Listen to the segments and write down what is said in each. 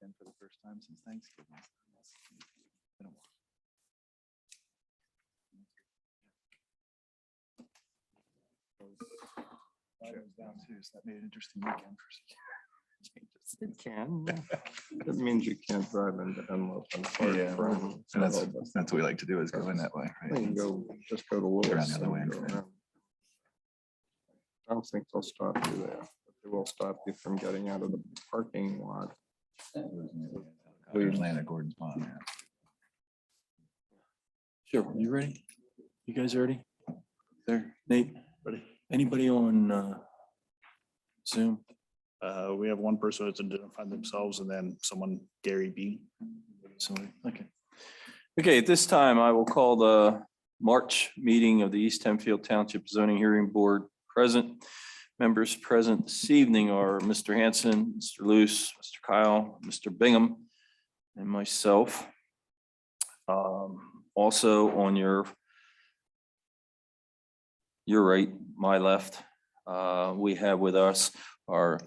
And for the first time since Thanksgiving. Been a while. Friday was down too, so that made an interesting weekend for changes. It can. That means you can't drive into Enlope and park Yeah, from. and that's what we like to do, is go in that way. You Right? can go, just go to Lewis. around the other way. and go around. I don't think they'll stop you there, but they will stop you from getting out of the parking lot. Atlanta, Gordon's Pond. Yeah. Sure, you ready? You guys ready? There. Nate, ready? Anybody on Zoom? We have one person that's identified themselves and then someone, Gary B. Sorry, okay. Okay, at this time, I will call the March meeting of the East Hempfield Township Zoning Hearing Board present. Members present this evening are Mr. Hanson, Mr. Luce, Mr. Kyle, Mr. Bingham, and myself. Also on your right, my left, we have with us our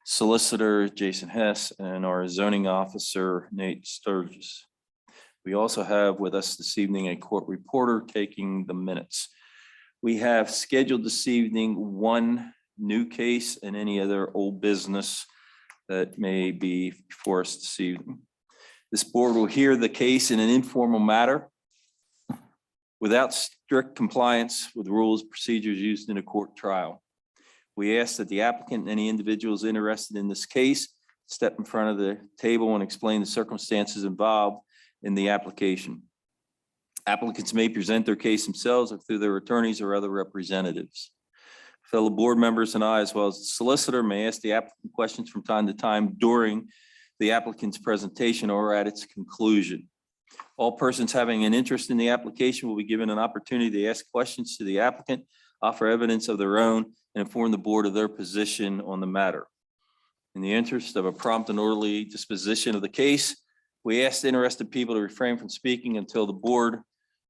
solicitor, Jason Hess, and our zoning officer, Nate Sturgis. We also have with us this evening a court reporter taking the minutes. We have scheduled this evening one new case and any other old business that may be before us this evening. This board will hear the case in an informal matter without strict compliance with rules, procedures used in a court trial. We ask that the applicant and any individuals interested in this case step in front of the table and explain the circumstances involved in the application. Applicants may present their case themselves or through their attorneys or other representatives. Fellow board members and I, as well as the solicitor, may ask the applicant questions from time to time during the applicant's presentation or at its conclusion. All persons having an interest in the application will be given an opportunity to ask questions to the applicant, offer evidence of their own, and inform the board of their position on the matter. In the interest of a prompt and orderly disposition of the case, we ask the interested people to refrain from speaking until the board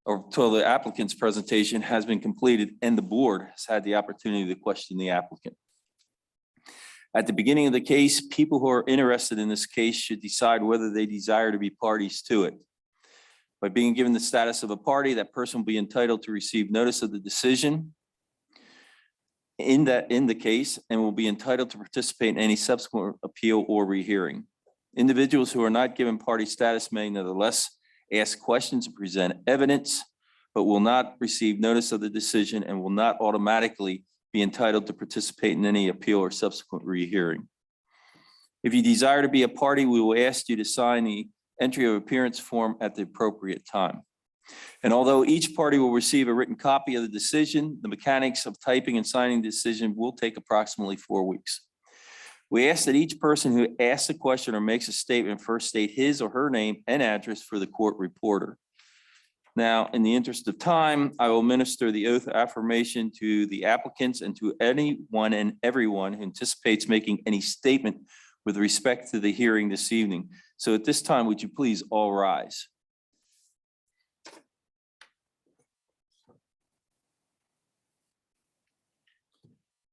or until the applicant's presentation has been completed and the board has had the opportunity to question the applicant. At the beginning of the case, people who are interested in this case should decide whether they desire to be parties to it. By being given the status of a party, that person will be entitled to receive notice of the decision in the case and will be entitled to participate in any subsequent appeal or rehearing. Individuals who are not given party status may nevertheless ask questions and present evidence, but will not receive notice of the decision and will not automatically be entitled to participate in any appeal or subsequent rehearing. If you desire to be a party, we will ask you to sign the entry of appearance form at the appropriate time. And although each party will receive a written copy of the decision, the mechanics of typing and signing the decision will take approximately 4 weeks. We ask that each person who asks a question or makes a statement first state his or her name and address for the court reporter. Now, in the interest of time, I will administer the oath of affirmation to the applicants and to anyone and everyone who anticipates making any statement with respect to the hearing this evening. So at this time, would you please all rise?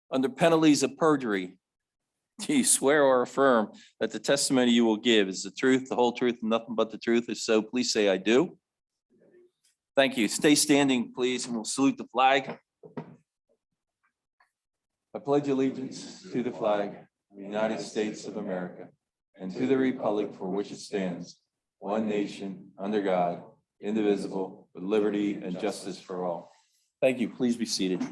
Under penalties of perjury, do you swear or affirm that the testimony you will give is the truth, the whole truth, and nothing but the truth? If so, please say I do. Thank you. Stay standing, please, and we'll salute the flag. I pledge allegiance to the flag of the United States of America and to the republic for which it stands, one nation, under God, indivisible, with liberty and justice for all. Thank you. Please be seated.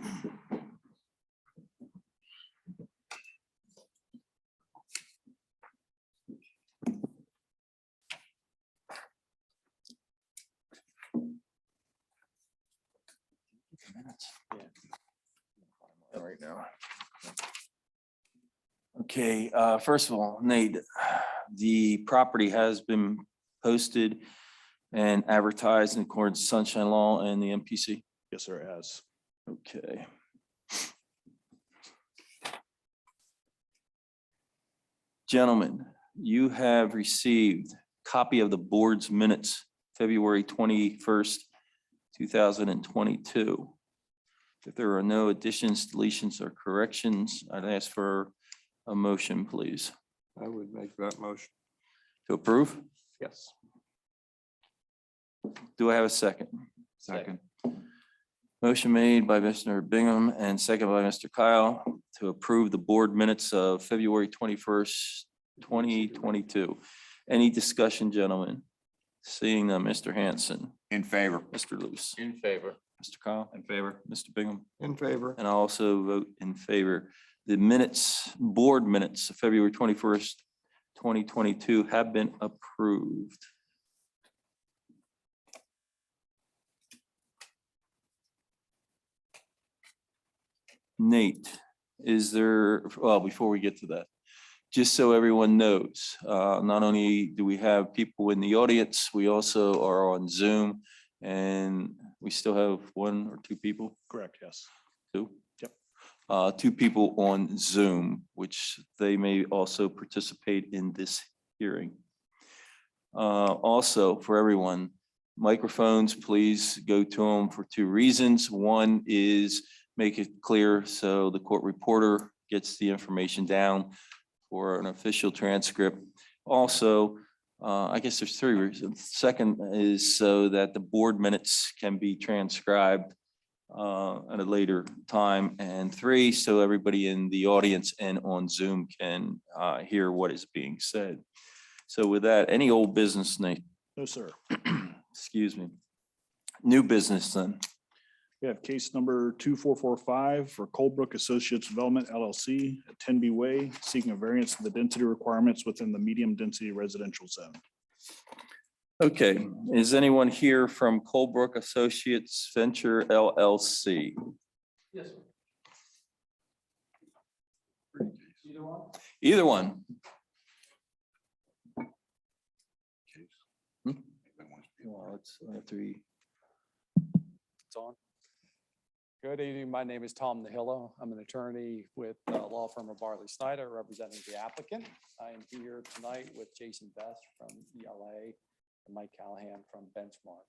Right now. Okay, first of all, Nate, the property has been posted and advertised in accordance with Sunshine Law and the MPC. Yes, sir, it has. Okay. Gentlemen, you have received a copy of the board's minutes, February 21st, 2022. If there are no additions, deletions, or corrections, I'd ask for a motion, please. I would make that motion. To approve? Yes. Do I have a second? Second. Motion made by Mr. Bingham and second by Mr. Kyle to approve the board minutes of February 21st, 2022. Any discussion, gentlemen? Seeing none, Mr. Hanson, In favor. Mr. Luce, In favor. Mr. Kyle, In favor. Mr. Bingham, In favor. and I also vote in favor. The minutes, board minutes of February 21st, 2022 have been approved. Nate, is there, well, before we get to that, just so everyone knows, not only do we have people in the audience, we also are on Zoom, and we still have one or two people, Correct, yes. two? Yep. Two people on Zoom, which they may also participate in this hearing. Also, for everyone, microphones, please go to them for two reasons. One is make it clear so the court reporter gets the information down for an official transcript. Also, I guess there's three reasons. Second is so that the board minutes can be transcribed at a later time. And three, so everybody in the audience and on Zoom can hear what is being said. So with that, any old business, Nate? No, sir. Excuse me. New business then. We have case number 2445 for Coldbrook Associates Development LLC at 10B Way, seeking a variance of the density requirements within the medium density residential zone. Okay, is anyone here from Colebrook Associates Venture LLC? Yes. Either one. Well, it's after he. It's on. Good evening. My name is Tom Nahilo. I'm an attorney with the law firm of Barley Snyder, representing the applicant. I am here tonight with Jason Best from ELA and Mike Callahan from Benchmark.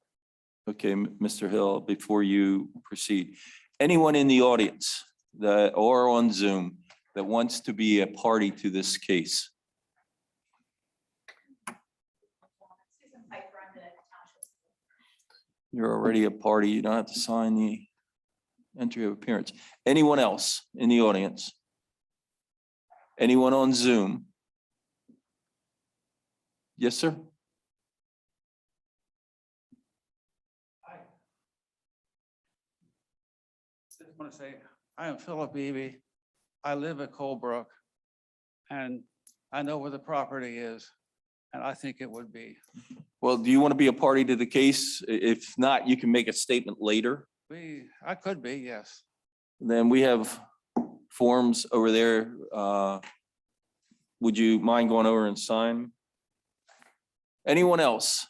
Okay, Mr. Hill, before you proceed, anyone in the audience that or on Zoom that wants to be a party to this case? You're already a party. You don't have to sign the entry of appearance. Anyone else in the audience? Anyone on Zoom? Yes, sir. Just want to say, I am Philip Beebe. I live at Colebrook, and I know where the property is, and I think it would be. Well, do you want to be a party to the case? If not, you can make a statement later. I could be, yes. Then we have forms over there. Would you mind going over and sign? Anyone else?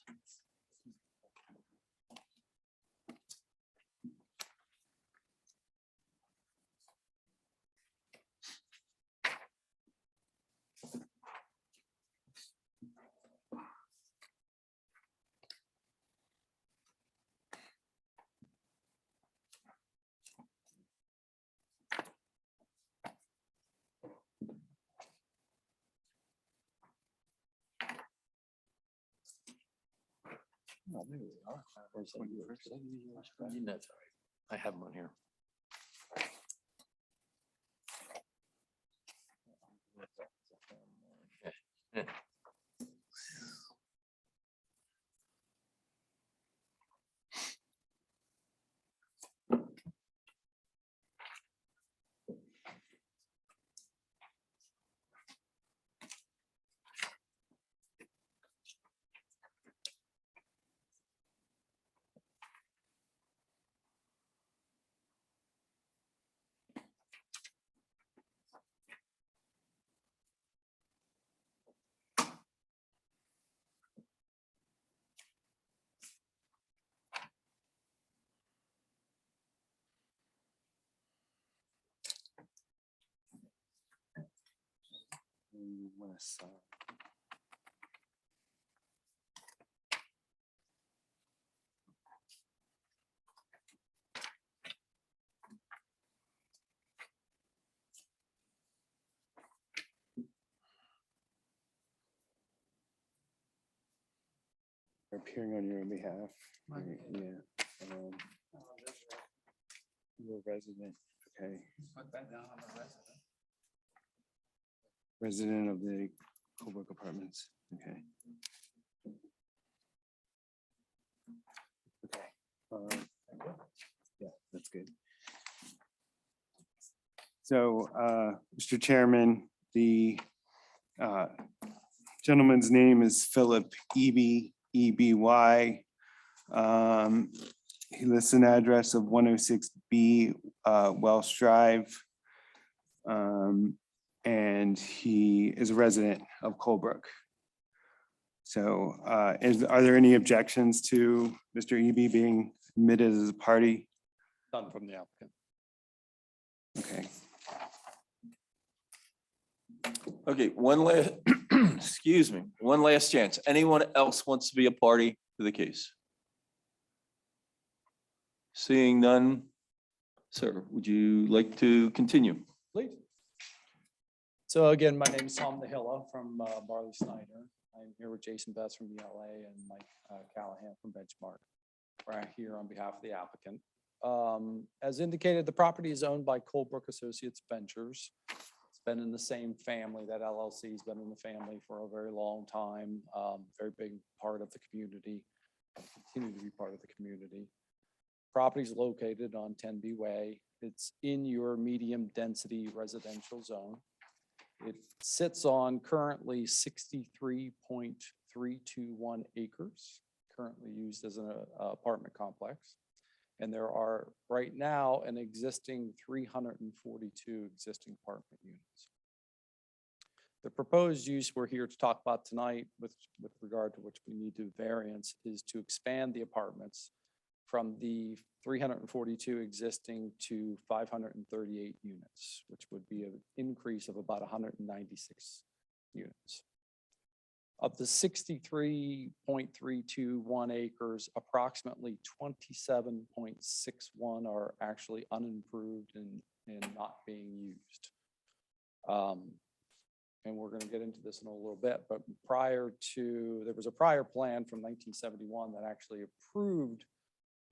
That's all right. I have them on here. appearing on your behalf. Yeah. You're a resident, okay. Put that down on the resident. Resident of the Colebrook Apartments, okay. Okay. Yeah, that's good. So, Mr. Chairman, the gentleman's name is Philip Eby, E-B-Y. He lists an address of 106B Welsh Drive. And he is a resident of Colebrook. So are there any objections to Mr. Eby being admitted as a party? None from the applicant. Okay. Okay, one last, excuse me, one last chance. Anyone else wants to be a party to the case? Seeing none, sir, would you like to continue? Please. So again, my name is Tom Nahila from Barley Snyder. I'm here with Jason Best from ELA and Mike Callahan from Benchmark. We're here on behalf of the applicant. As indicated, the property is owned by Colebrook Associates Ventures. It's been in the same family. That LLC has been in the family for a very long time. Very big part of the community, continue to be part of the community. Property is located on 10B Way. It's in your medium density residential zone. It sits on currently 63.321 acres, currently used as an apartment complex. And there are right now an existing 342 existing apartment units. The proposed use we're here to talk about tonight with regard to which we need to variance is to expand the apartments from the 342 existing to 538 units, which would be an increase of about 196 units. Of the 63.321 acres, approximately 27.61 are actually unimproved and not being used. And we're going to get into this in a little bit, but there was a prior plan from 1971 that actually approved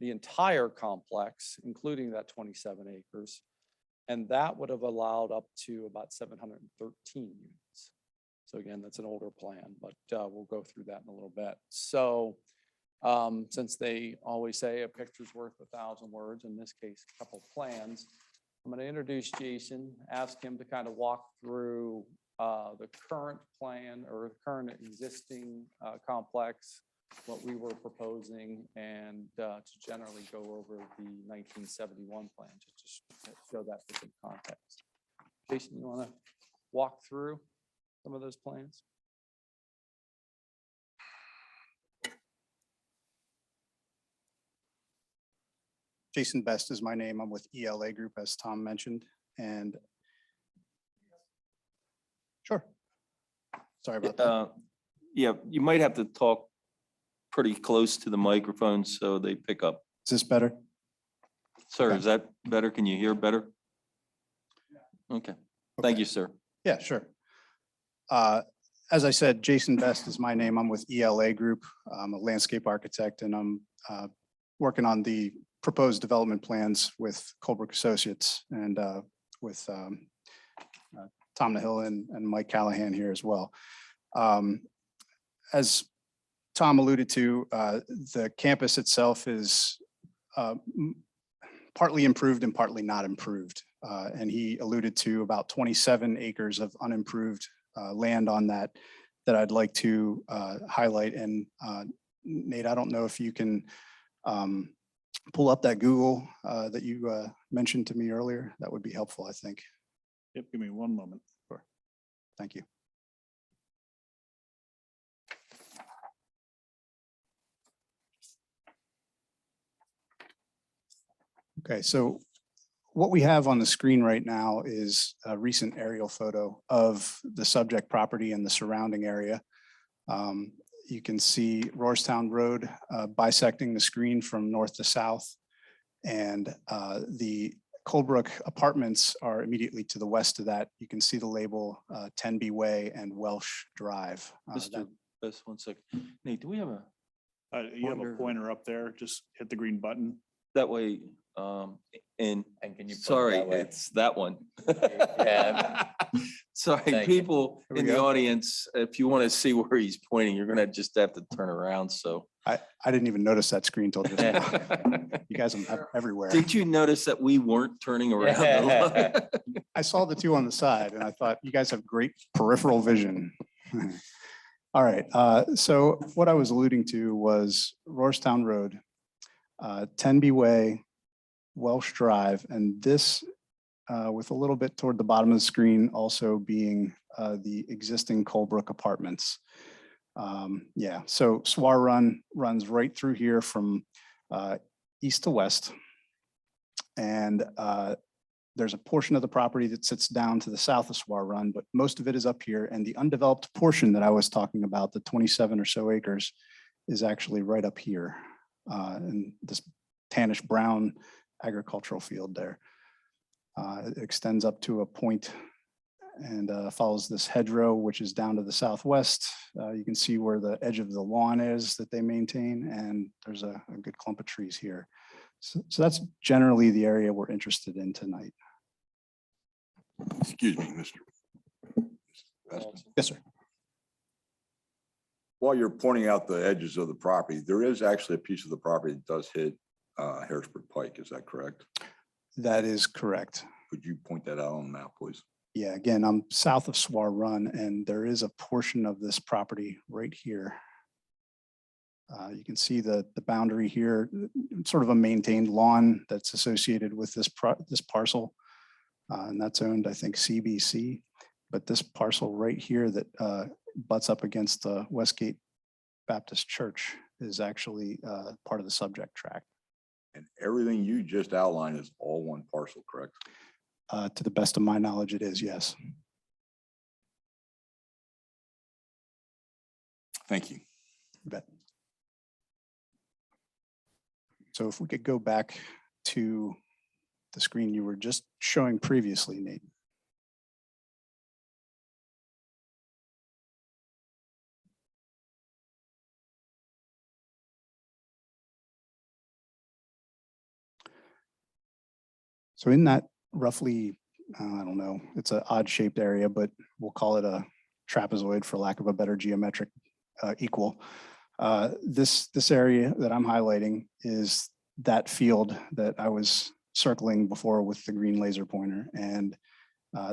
the entire complex, including that 27 acres. And that would have allowed up to about 713 units. So again, that's an older plan, but we'll go through that in a little bit. So since they always say a picture's worth 1,000 words, in this case, a couple plans, I'm going to introduce Jason, ask him to kind of walk through the current plan or current existing complex, what we were proposing, and to generally go over the 1971 plan to just show that for some context. Jason, you want to walk through some of those plans? Jason Best is my name. I'm with ELA Group, as Tom mentioned, and sure. Sorry about that. Yeah, you might have to talk pretty close to the microphone so they pick up. Is this better? Sir, Okay. is that better? Can you hear better? Okay, thank Okay. you, sir. Yeah, sure. As I said, Jason Best is my name. I'm with ELA Group. I'm a landscape architect, and I'm working on the proposed development plans with Colebrook Associates and with Tom Nahill and Mike Callahan here as well. As Tom alluded to, the campus itself is partly improved and partly not improved. And he alluded to about 27 acres of unimproved land on that I'd like to highlight. And Nate, I don't know if you can pull up that Google that you mentioned to me earlier. That would be helpful, I think. Yep, give me one moment. Sure. Thank you. Okay, so what we have on the screen right now is a recent aerial photo of the subject property and the surrounding area. You can see Roarstown Road bisecting the screen from north to south. And the Colebrook apartments are immediately to the west of that. You can see the label 10B Way and Welsh Drive. Mr. Best, one second. Nate, do we have a You have a Pointer. pointer up there, just hit the green button. That way, and And can you? point sorry, that way? it's that one. Yeah. Sorry, Thank you. people There we in the go. audience, if you want to see where he's pointing, you're gonna just have to turn around, so. I didn't even notice that screen till just now. You guys are everywhere. Did you notice that we weren't turning around? I saw the two on the side and I thought you guys have great peripheral vision. All right, so what I was alluding to was Roarstown Road, Tenby Way, Welsh Drive, and this with a little bit toward the bottom of the screen also being the existing Colebrook Apartments. Yeah, so Swar Run runs right through here from east to west. And there's a portion of the property that sits down to the south of Swar Run, but most of it is up here. And the undeveloped portion that I was talking about, the 27 or so acres, is actually right up here in this tannish brown agricultural field there. It extends up to a point and follows this hedgerow, which is down to the southwest. You can see where the edge of the lawn is that they maintain, and there's a good clump of trees here. So that's generally the area we're interested in tonight. Excuse me, Mr. Vesta. Yes, sir. While you're pointing out the edges of the property, there is actually a piece of the property that does hit Harrisburg Pike. Is that correct? That is correct. Could you point that out on the map, please? Yeah, again, I'm south of Swar Run, and there is a portion of this property right here. You can see the boundary here, sort of a maintained lawn that's associated with this parcel. And that's owned, I think, CBC. But this parcel right here that butts up against the Westgate Baptist Church is actually part of the subject tract. And everything you just outlined is all one parcel, correct? To the best of my knowledge, it is, yes. Thank you. You bet. So if we could go back to the screen you were just showing previously, Nate. So in that roughly, I don't know, it's an odd shaped area, but we'll call it a trapezoid for lack of a better geometric equal. This area that I'm highlighting is that field that I was circling before with the green laser pointer. And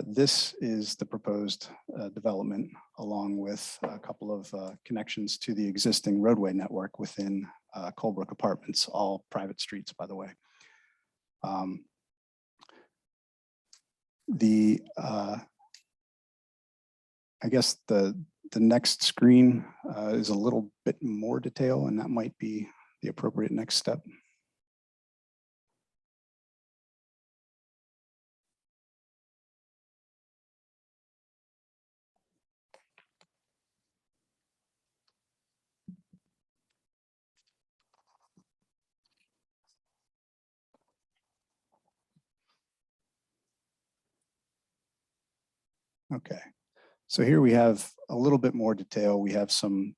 this is the proposed development along with a couple of connections to the existing roadway network within Colebrook Apartments, all private streets, by the way. I guess the next screen is a little bit more detail, and that might be the appropriate next step. Okay, so here we have a little bit more detail. We have some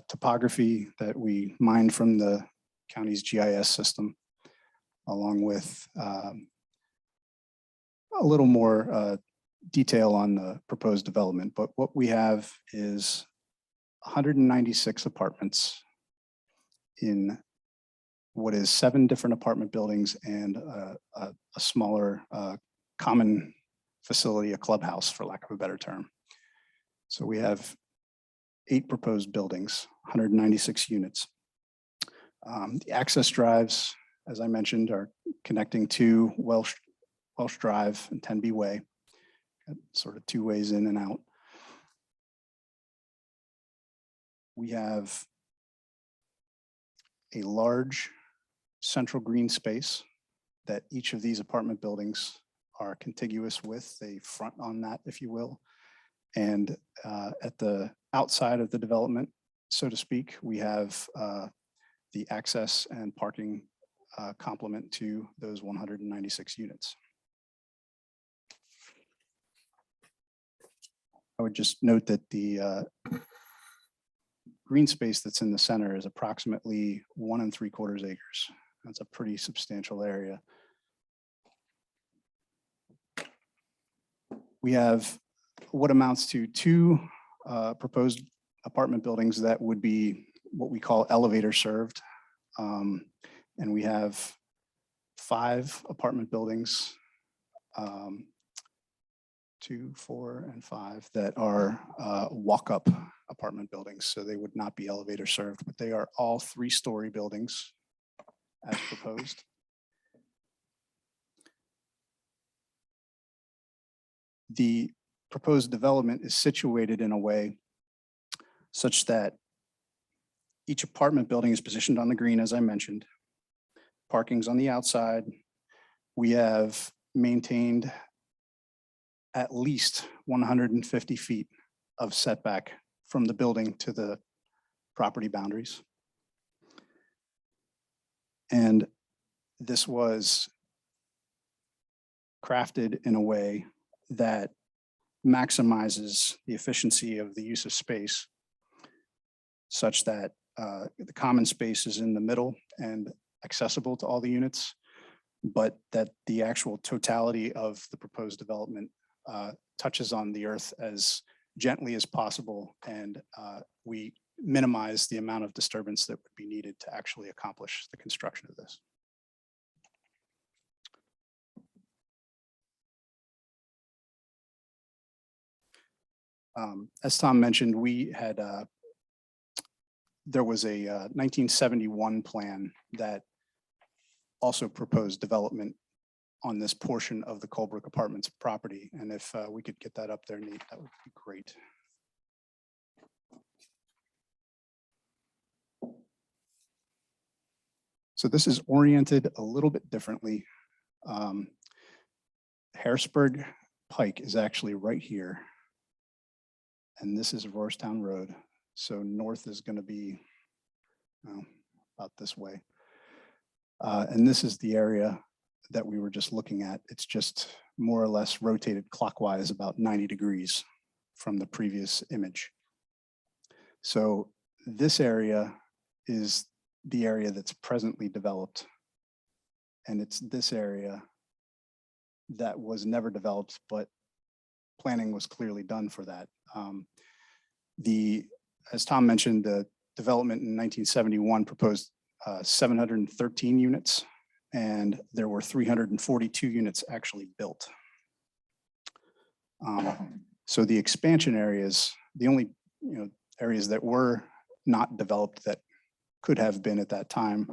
topography that we mined from the county's GIS system, along with a little more detail on the proposed development. But what we have is 196 apartments in what is 7 different apartment buildings and a smaller common facility, a clubhouse, for lack of a better term. So we have 8 proposed buildings, 196 units. The access drives, as I mentioned, are connecting to Welsh Drive and Tenby Way, sort of 2 ways in and out. We have a large central green space that each of these apartment buildings are contiguous with, a front on that, if you will. And at the outside of the development, so to speak, we have the access and parking complement to those 196 units. I would just note that the green space that's in the center is approximately 1 3/4 acres. That's a pretty substantial area. We have what amounts to two proposed apartment buildings that would be what we call elevator served. And we have 5 apartment buildings, 2, 4, and 5 that are walk-up apartment buildings. So they would not be elevator served, but they are all 3-story buildings as proposed. The proposed development is situated in a way such that each apartment building is positioned on the green, as I mentioned. Parking's on the outside. We have maintained at least 150 feet of setback from the building to the property boundaries. And this was crafted in a way that maximizes the efficiency of the use of space such that the common space is in the middle and accessible to all the units, but that the actual totality of the proposed development touches on the earth as gently as possible, and we minimize the amount of disturbance that would be needed to actually accomplish the construction of this. As Tom mentioned, we had there was a 1971 plan that also proposed development on this portion of the Colebrook Apartments property. And if we could get that up there, Nate, that would be great. So this is oriented a little bit differently. Harrisburg Pike is actually right here. And this is Rohrstown Road. So north is going to be about this way. And this is the area that we were just looking at. It's just more or less rotated clockwise about 90 degrees from the previous image. So this area is the area that's presently developed. And it's this area that was never developed, but planning was clearly done for that. As Tom mentioned, the development in 1971 proposed 713 units, and there were 342 units actually built. So the expansion areas, the only areas that were not developed that could have been at that time,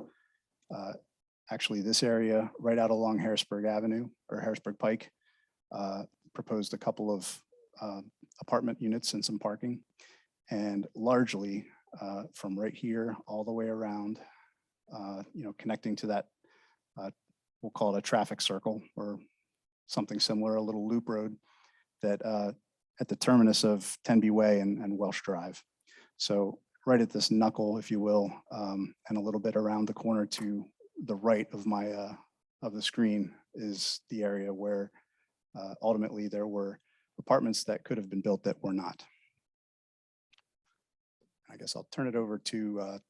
actually this area right out along Harrisburg Avenue or Harrisburg Pike proposed a couple of apartment units and some parking, and largely from right here all the way around, connecting to that, we'll call it a traffic circle or something similar, a little loop road that at the terminus of Tenby Way and Welsh Drive. So right at this knuckle, if you will, and a little bit around the corner to the right of my of the screen is the area where ultimately there were apartments that could have been built that were not. I guess I'll turn it over to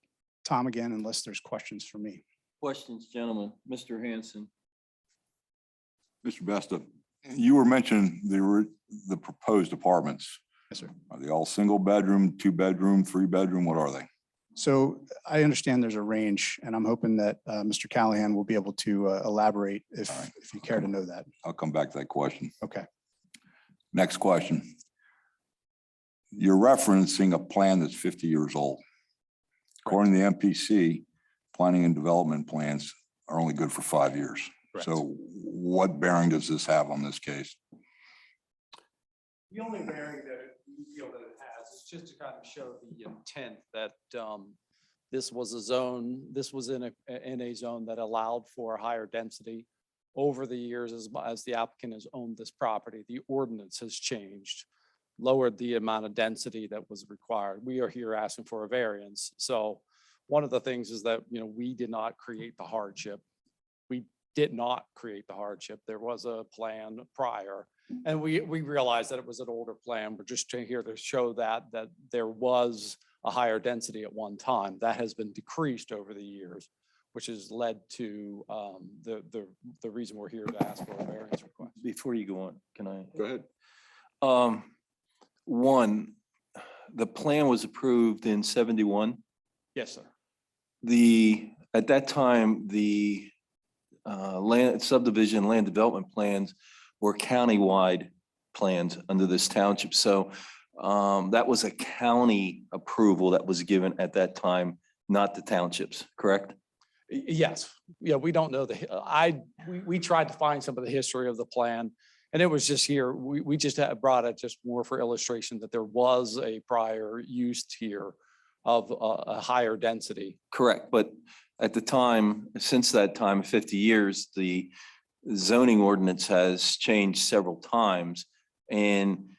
Tom again, unless there's questions for me. Questions, gentlemen? Mr. Hanson. Mr. Besta, you were mentioning the proposed apartments. Yes, sir. Are they all single bedroom, 2-bedroom, 3-bedroom? What are they? So I understand there's a range, and I'm hoping that Mr. Callahan will be able to elaborate if you care to know that. I'll come back to that question. Okay. Next question. You're referencing a plan that's 50 years old. According to the MPC, planning and development plans are only good for 5 years. Correct. So what bearing does this have on this case? The only bearing that we feel that it has is just to kind of show the intent that this was a zone, this was in a zone that allowed for higher density. Over the years, as the applicant has owned this property, the ordinance has changed, lowered the amount of density that was required. We are here asking for a variance. So one of the things is that, we did not create the hardship. We did not create the hardship. There was a plan prior. And we realized that it was an older plan. We're just here to show that there was a higher density at one time. That has been decreased over the years, which has led to the reason we're here to ask for a variance request. Before you go on, can I? Go ahead. One, the plan was approved in 71. Yes, sir. At that time, the land subdivision, land development plans were countywide plans under this township. So that was a county approval that was given at that time, not the townships, correct? Yes, yeah, we don't know we tried to find some of the history of the plan. And it was just here, we just brought it just more for illustration that there was a prior use here of a higher density. Correct, but at the time, since that time, 50 years, the zoning ordinance has changed several times. And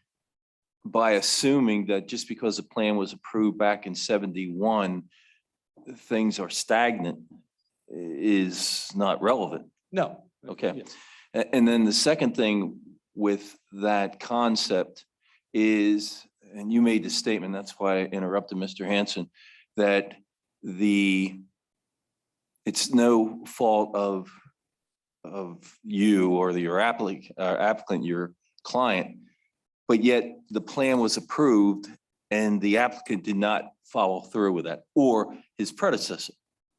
by assuming that just because the plan was approved back in 71, things are stagnant is not relevant. No. Okay. Yes. And then the second thing with that concept is, and you made the statement, that's why I interrupted Mr. Hanson, that it's no fault of you or your applicant, your client, but yet the plan was approved and the applicant did not follow through with that, or his predecessor,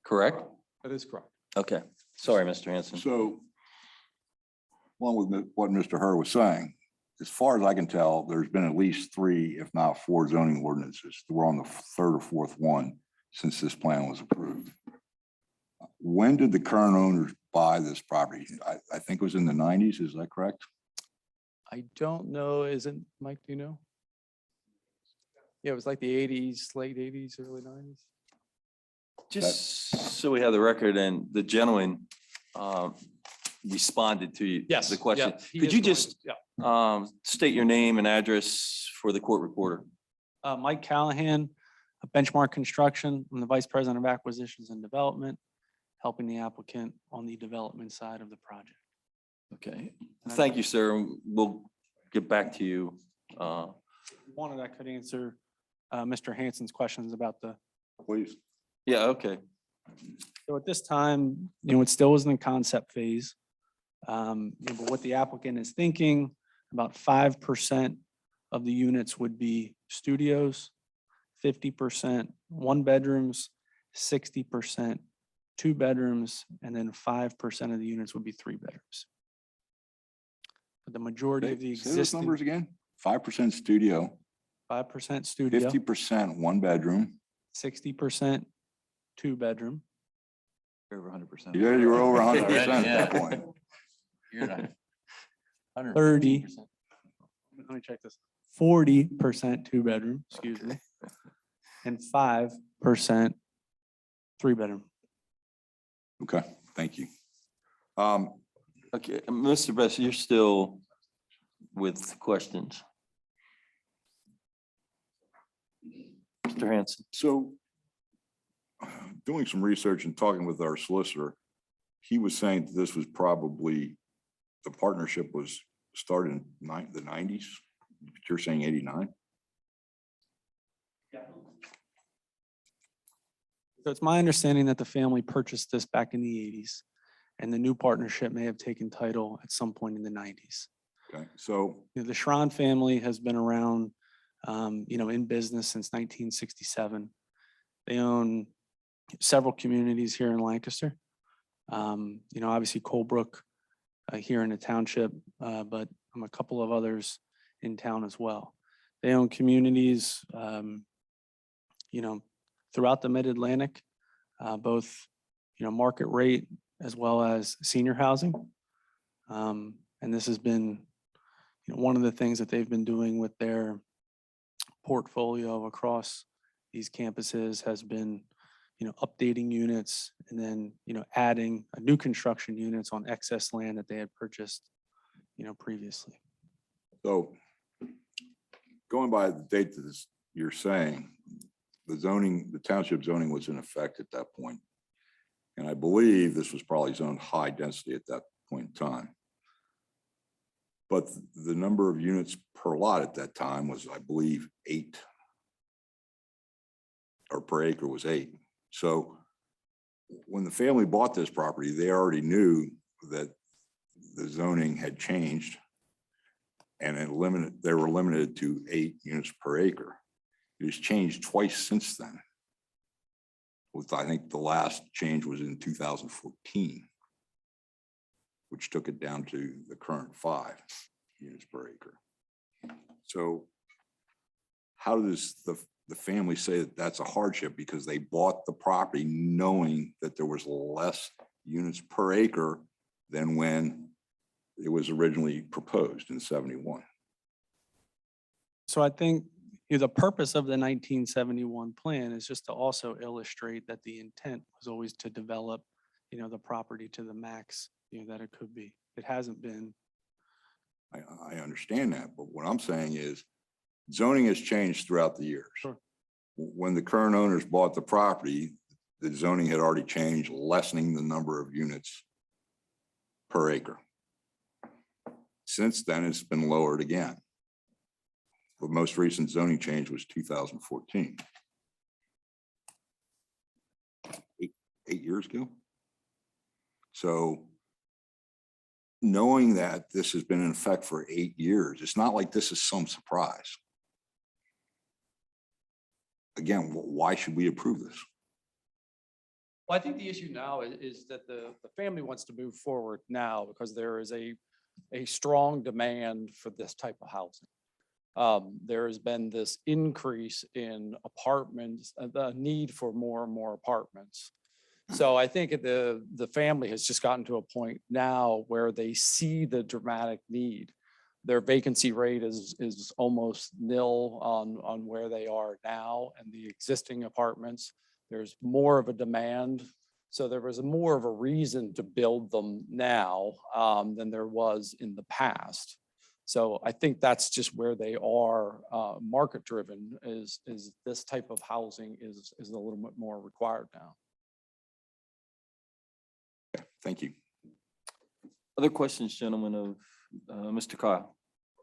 correct? That is correct. Okay, sorry, Mr. Hanson. So, along with what Mr. Herr was saying, as far as I can tell, there's been at least 3, if not 4 zoning ordinances. We're on the 3rd or 4th one since this plan was approved. When did the current owners buy this property? I think it was in the 90s, is that correct? I don't know, Mike, do you know? Yeah, it was like the 80s, late 80s, early 90s. Just so we have the record, and the gentleman responded to you. Yes. The question. yeah, he Could is you going just to- yeah. state your name and address for the court reporter? Mike Callahan, Benchmark Construction. I'm the Vice President of Acquisitions and Development, helping the applicant on the development side of the project. Okay, thank you, sir. We'll get back to you. Wanted I could answer Mr. Hanson's questions about the. Please. Yeah, okay. So at this time, it still is in the concept phase. But what the applicant is thinking, about 5% of the units would be studios, 50% 1-bedrooms, 60% 2-bedrooms, and then 5% of the units would be 3-bedrooms. But the majority of the Say those existing numbers again. 5% studio, 5% studio, 50% 1-bedroom. 60% 2-bedroom, Over 100%. Yeah, you were over 100% at that Yeah. point. You're not. 30. 115%. Let me check this. 40% 2-bedroom, excuse me, and 5% 3-bedroom. Okay, thank you. Okay, Mr. Best, you're still with questions. Mr. Hanson. So doing some research and talking with our solicitor, he was saying that this was probably, the partnership was started in the 90s. You're saying 89? So it's my understanding that the family purchased this back in the 80s, and the new partnership may have taken title at some point in the 90s. Okay, so The Schron family has been around, in business since 1967. They own several communities here in Lancaster. Obviously Colebrook here in the township, but a couple of others in town as well. They own communities, throughout the Mid-Atlantic, both, market rate as well as senior housing. And this has been, one of the things that they've been doing with their portfolio across these campuses has been, updating units and then, adding new construction units on excess land that they had purchased, previously. So going by the date that you're saying, the township zoning was in effect at that point. And I believe this was probably zoned high density at that point in time. But the number of units per lot at that time was, I believe, 8. or per acre was 8. So when the family bought this property, they already knew that the zoning had changed and they were limited to 8 units per acre. It has changed twice since then. With, I think the last change was in 2014, which took it down to the current 5 units per acre. So how does the family say that that's a hardship? Because they bought the property knowing that there was less units per acre than when it was originally proposed in 71. So I think the purpose of the 1971 plan is just to also illustrate that the intent was always to develop, the property to the max, that it could be. It hasn't been. I understand that, but what I'm saying is zoning has changed throughout the years. Sure. When the current owners bought the property, the zoning had already changed, lessening the number of units per acre. Since then, it's been lowered again. The most recent zoning change was 2014. 8 years ago. So knowing that this has been in effect for 8 years, it's not like this is some surprise. Again, why should we approve this? Well, I think the issue now is that the family wants to move forward now because there is a strong demand for this type of housing. There has been this increase in apartments, the need for more and more apartments. So I think the family has just gotten to a point now where they see the dramatic need. Their vacancy rate is almost nil on where they are now and the existing apartments. There's more of a demand. So there was more of a reason to build them now than there was in the past. So I think that's just where they are market driven is this type of housing is a little bit more required now. Thank you. Other questions, gentlemen, of Mr. Kyle?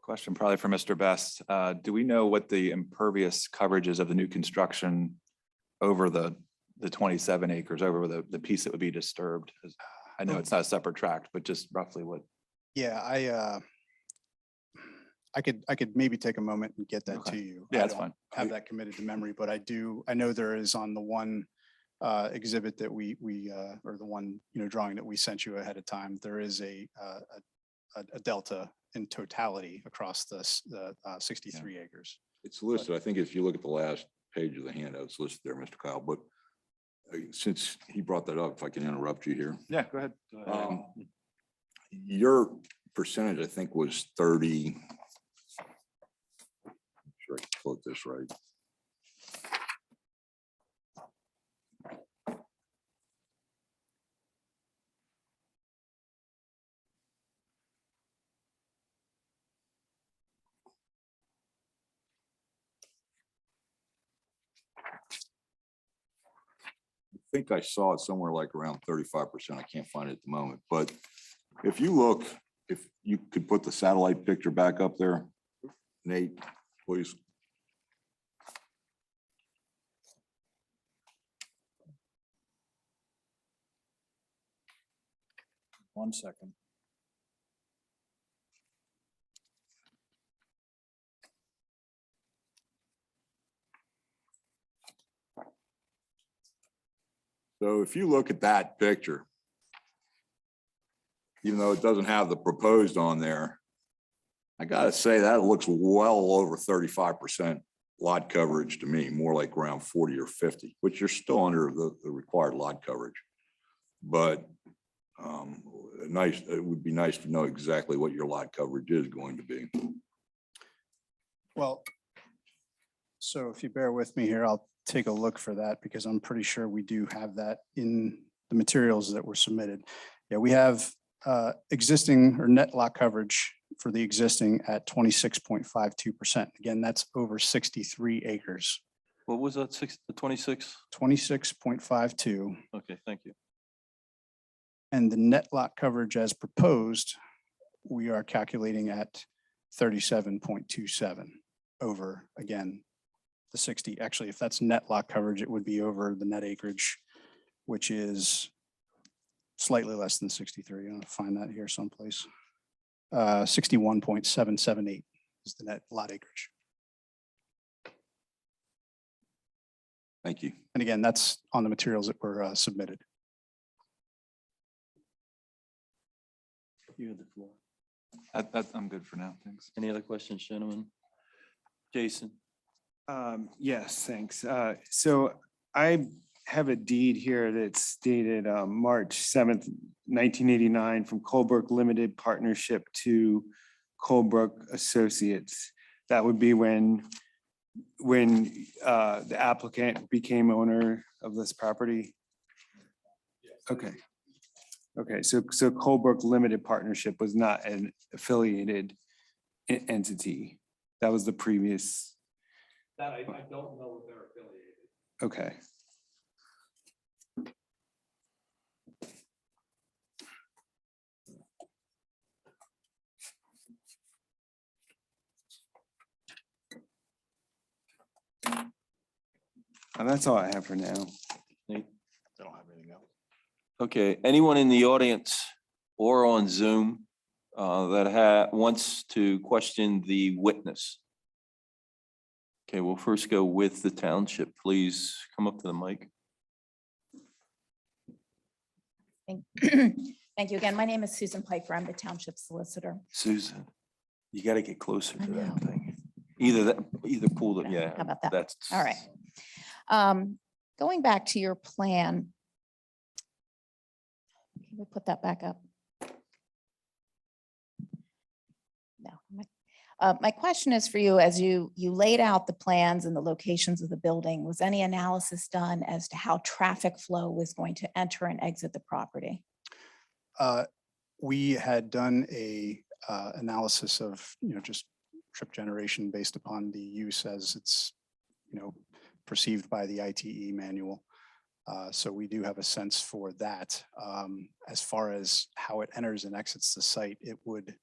Question probably for Mr. Best. Do we know what the impervious coverage is of the new construction over the 27 acres, over the piece that would be disturbed? I know it's not a separate tract, but just roughly what? Yeah, I could maybe take a moment and get that Okay. to you. Yeah, I that's don't fine. have that committed to memory, but I know there is on the one exhibit that we or the one, drawing that we sent you ahead of time, there is a delta in totality across the 63 acres. It's listed. I think if you look at the last page of the handout, it's listed there, Mr. Kyle. But since he brought that up, if I can interrupt you here. Yeah, go ahead. Your percentage, I think, was 30. Sure, I can quote this right. I think I saw it somewhere like around 35%. I can't find it at the moment, but if you look, if you could put the satellite picture back up there, Nate, please. One second. So if you look at that picture, even though it doesn't have the proposed on there, I gotta say that looks well over 35% lot coverage to me, more like around 40 or 50, which you're still under the required lot coverage. But it would be nice to know exactly what your lot coverage is going to be. Well, so if you bear with me here, I'll take a look for that because I'm pretty sure we do have that in the materials that were submitted. Yeah, we have existing or net lot coverage for the existing at 26.52%. Again, that's over 63 acres. What was that, 26? 26.52. Okay, thank you. And the net lot coverage as proposed, we are calculating at 37.27 over, again, the 60. Actually, if that's net lot coverage, it would be over the net acreage, which is slightly less than 63. I'll find that here someplace. 61.778 is the net lot acreage. Thank you. And again, that's on the materials that were submitted. You have the floor. I'm good for now, thanks. Any other questions, gentlemen? Jason? Yes, thanks. So I have a deed here that's dated March 7th, 1989 from Colebrook Limited Partnership to Colebrook Associates. That would be when the applicant became owner of this property. Okay. Okay, so Colebrook Limited Partnership was not an affiliated entity. That was the previous. That I don't know if they're affiliated. Okay. And that's all I have for now. Nate? I don't have anything else. Okay, anyone in the audience or on Zoom that wants to question the witness? Okay, we'll first go with the township. Please come up to the mic. Thank you again. My name is Susan Piper. I'm the township solicitor. Susan, you got to get closer I to know. that thing. Either pull it, yeah. How about that? That's. All right. Going back to your plan. Can we put that back up? No. My question is for you, as you laid out the plans and the locations of the building, was any analysis done as to how traffic flow was going to enter and exit the property? We had done a analysis of, just trip generation based upon the use as it's, perceived by the ITE manual. So we do have a sense for that. As far as how it enters and exits the site, it would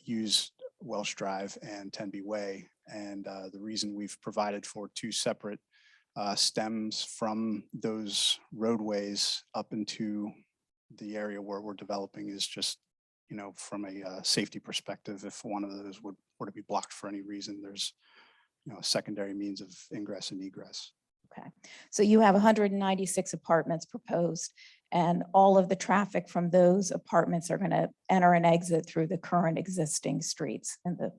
use Welsh Drive and Tenby Way. And the reason we've provided for two separate stems from those roadways up into the area where we're developing is just, from a safety perspective, if one of those were to be blocked for any reason, there's a secondary means of ingress and egress. Okay, so you have 196 apartments proposed, and all of the traffic from those apartments are going to enter and exit through the current existing streets in the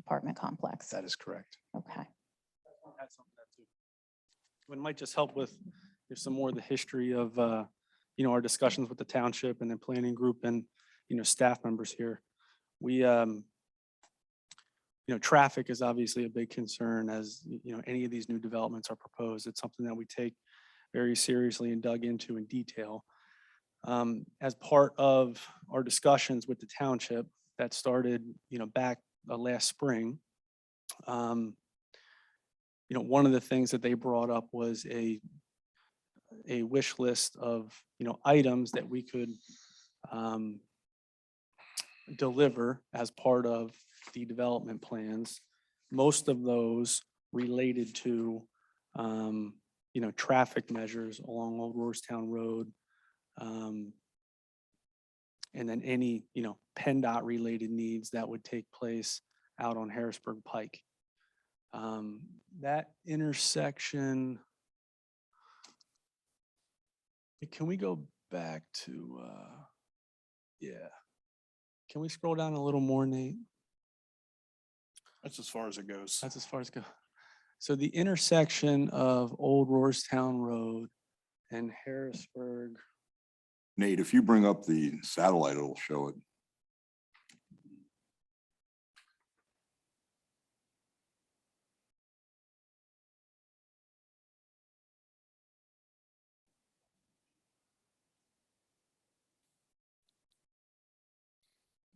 apartment complex. That is correct. Okay. It might just help with some more of the history of, our discussions with the township and the planning group and, staff members here. We, traffic is obviously a big concern as, any of these new developments are proposed. It's something that we take very seriously and dug into in detail. As part of our discussions with the township that started, back last spring, one of the things that they brought up was a wish list of, items that we could deliver as part of the development plans. Most of those related to, traffic measures along Old Roarstown Road. And then any, PennDOT related needs that would take place out on Harrisburg Pike. That intersection, can we go back to, yeah. Can we scroll down a little more, Nate? That's as far as it goes. That's as far as go. So the intersection of Old Roarstown Road and Harrisburg. Nate, if you bring up the satellite, it'll show it.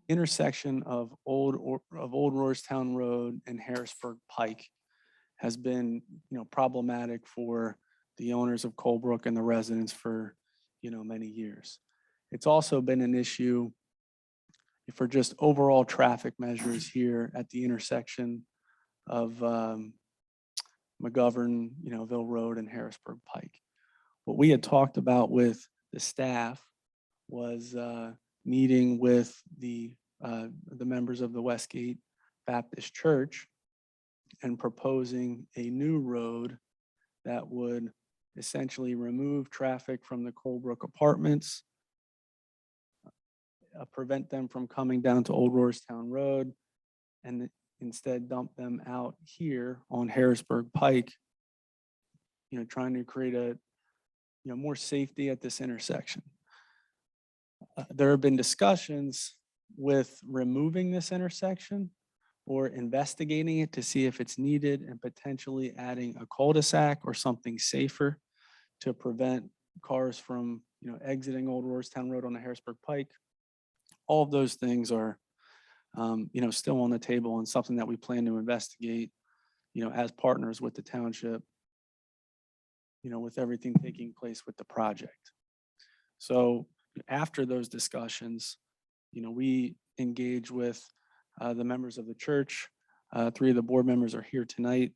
Intersection of Old Roarstown Road and Harrisburg Pike has been, problematic for the owners of Colebrook and the residents for, many years. It's also been an issue for just overall traffic measures here at the intersection of McGovern, Ville Road and Harrisburg Pike. What we had talked about with the staff was meeting with the members of the Westgate Baptist Church and proposing a new road that would essentially remove traffic from the Colebrook Apartments, prevent them from coming down to Old Roarstown Road, and instead dump them out here on Harrisburg Pike, trying to create more safety at this intersection. There have been discussions with removing this intersection or investigating it to see if it's needed and potentially adding a cul-de-sac or something safer to prevent cars from, exiting Old Roarstown Road on the Harrisburg Pike. All of those things are, still on the table and something that we plan to investigate, as partners with the township, with everything taking place with the project. So after those discussions, we engage with the members of the church. 3 of the board members are here tonight.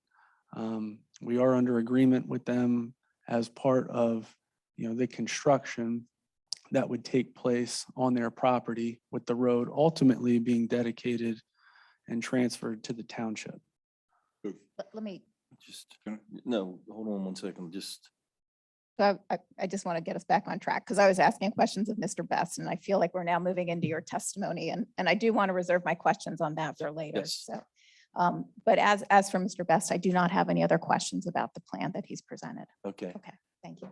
We are under agreement with them as part of, the construction that would take place on their property, with the road ultimately being dedicated and transferred to the township. Let me, No, hold on one second, so I just want to get us back on track because I was asking questions of Mr. Best and I feel like we're now moving into your testimony and I do want to reserve my questions on that for later. Yes. So, but as for Mr. Best, I do not have any other questions about the plan that he's presented. okay. Okay, thank you.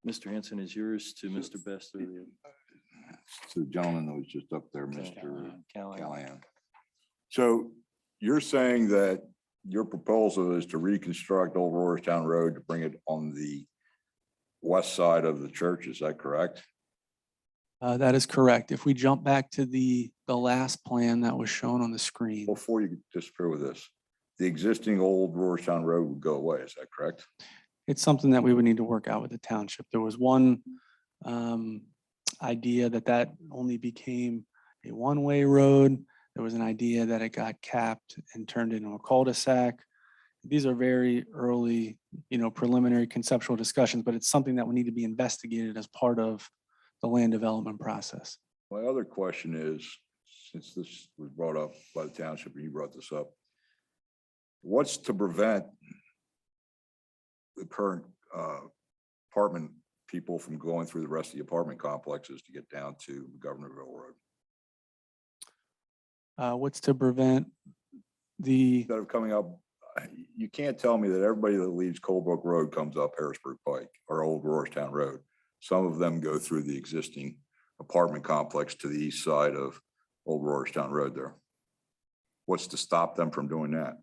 Mr. Hanson is yours to Mr. Best or the To the gentleman that was just up there, Okay. Mr. Callahan. Callahan. So you're saying that your proposal is to reconstruct Old Roarstown Road to bring it on the west side of the church, is that correct? That is correct. If we jump back to the last plan that was shown on the screen, Before you disappear with this, the existing Old Roarstown Road would go away, is that correct? it's something that we would need to work out with the township. There was one idea that only became a one-way road. There was an idea that it got capped and turned into a cul-de-sac. These are very early, preliminary conceptual discussions, but it's something that would need to be investigated as part of the land development process. My other question is, since this was brought up by the township and you brought this up, what's to prevent the current apartment people from going through the rest of the apartment complexes to get down to Governorville Road? What's to prevent the, Instead of coming up, you can't tell me that everybody that leaves Colebrook Road comes up Harrisburg Pike or Old Roarstown Road. Some of them go through the existing apartment complex to the east side of Old Roarstown Road there. What's to stop them from doing that?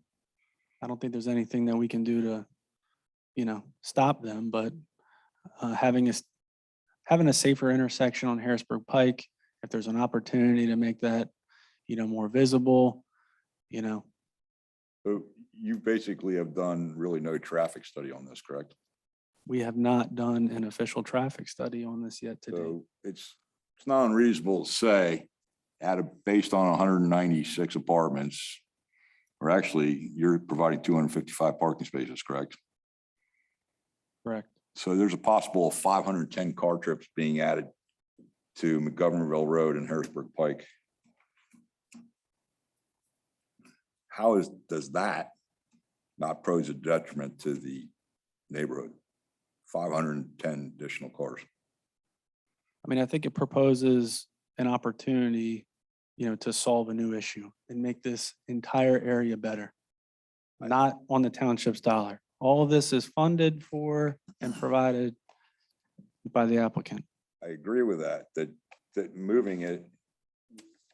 I don't think there's anything that we can do to, stop them, but having a safer intersection on Harrisburg Pike, if there's an opportunity to make that, more visible, So you basically have done really no traffic study on this, correct? we have not done an official traffic study on this yet today. So it's not unreasonable to say, based on 196 apartments, or actually you're providing 255 parking spaces, correct? Correct. So there's a possible 510 car trips being added to McGovernville Road and Harrisburg Pike. How does that not pose a detriment to the neighborhood? 510 additional cars. I mean, I think it proposes an opportunity, to solve a new issue and make this entire area better. Not on the township's dollar. All of this is funded for and provided by the applicant. I agree with that moving it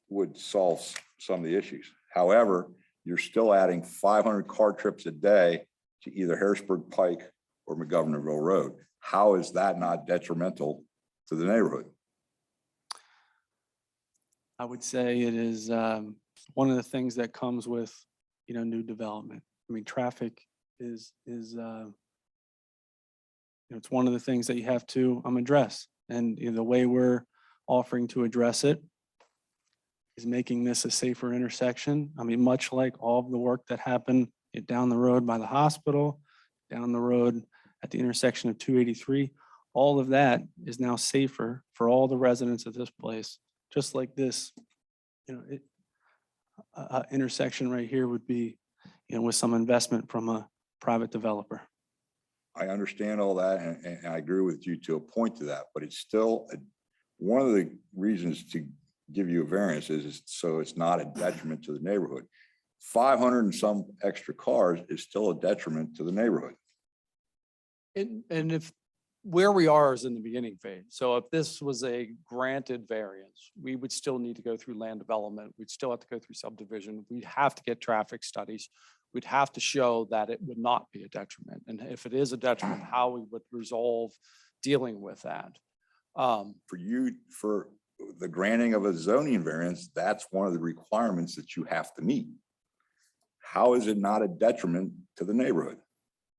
would solve some of the issues. However, you're still adding 500 car trips a day to either Harrisburg Pike or McGovernville Road. How is that not detrimental to the neighborhood? I would say it is one of the things that comes with, new development. I mean, traffic is it's one of the things that you have to address. And the way we're offering to address it is making this a safer intersection. I mean, much like all of the work that happened down the road by the hospital, down the road at the intersection of 283. All of that is now safer for all the residents of this place, just like this, intersection right here would be, with some investment from a private developer. I understand all that and I agree with you to a point to that, but it's still, one of the reasons to give you a variance is so it's not a detriment to the neighborhood. 500 and some extra cars is still a detriment to the neighborhood. And if where we are is in the beginning phase. So if this was a granted variance, we would still need to go through land development. We'd still have to go through subdivision. We'd have to get traffic studies. We'd have to show that it would not be a detriment. And if it is a detriment, how we would resolve dealing with that. For the granting of a zoning variance, that's one of the requirements that you have to meet. How is it not a detriment to the neighborhood?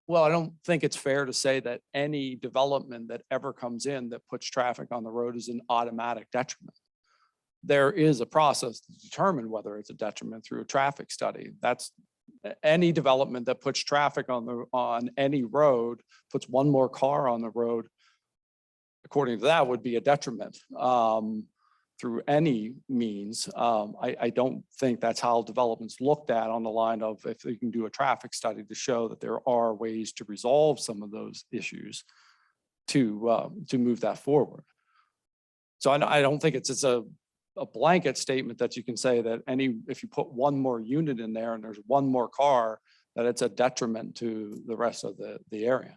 Well, I don't think it's fair to say that any development that ever comes in that puts traffic on the road is an automatic detriment. There is a process to determine whether it's a detriment through a traffic study. That's any development that puts traffic on any road, puts one more car on the road, according to that, would be a detriment through any means. I don't think that's how development's looked at on the line of if you can do a traffic study to show that there are ways to resolve some of those issues to move that forward. So I don't think it's a blanket statement that you can say that if you put one more unit in there and there's one more car, that it's a detriment to the rest of the area.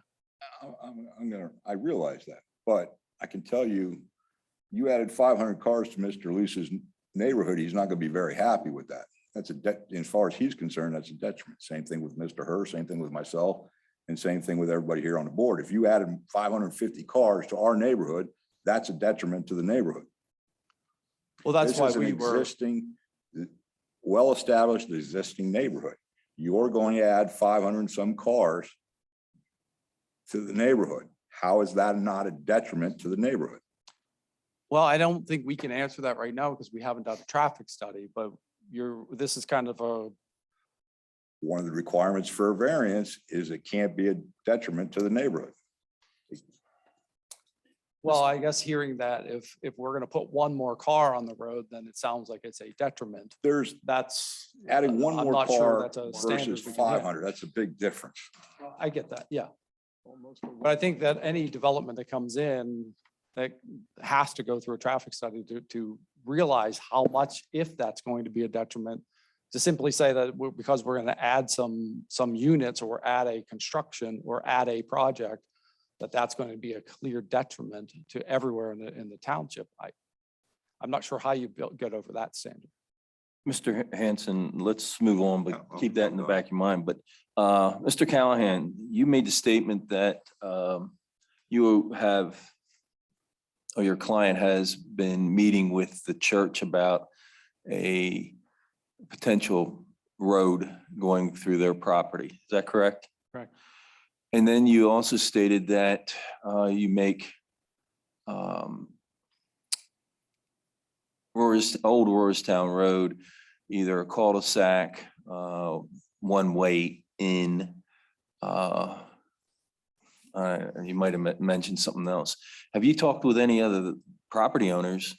I realize that, but I can tell you, you added 500 cars to Mr. Leese's neighborhood. He's not going to be very happy with that. That's as far as he's concerned, that's a detriment. Same thing with Mr. Hurst, same thing with myself, and same thing with everybody here on the board. If you added 550 cars to our neighborhood, that's a detriment to the neighborhood. Well, that's This why is an we were. existing, well-established existing neighborhood. You're going to add 500 and some cars to the neighborhood. How is that not a detriment to the neighborhood? Well, I don't think we can answer that right now because we haven't done a traffic study, but this is kind of One of the requirements for a variance is it can't be a detriment to the neighborhood. well, I guess hearing that if we're going to put one more car on the road, then it sounds like it's a detriment. That's Adding one I'm more not sure car that's a standard versus we can hit. 500, that's a big difference. I get that, yeah. But I think that any development that comes in, that has to go through a traffic study to realize how much, if that's going to be a detriment, to simply say that because we're going to add some units or add a construction or add a project, that's going to be a clear detriment to everywhere in the township. I'm not sure how you get over that standard. Mr. Hanson, let's move on, but keep that in the back of your mind. But Mr. Callahan, you made the statement that you have, or your client has been meeting with the church about a potential road going through their property. Is that correct? Correct. And then you also stated that you make Old Roarstown Road either a cul-de-sac, one way in. You might have mentioned something else. Have you talked with any other property owners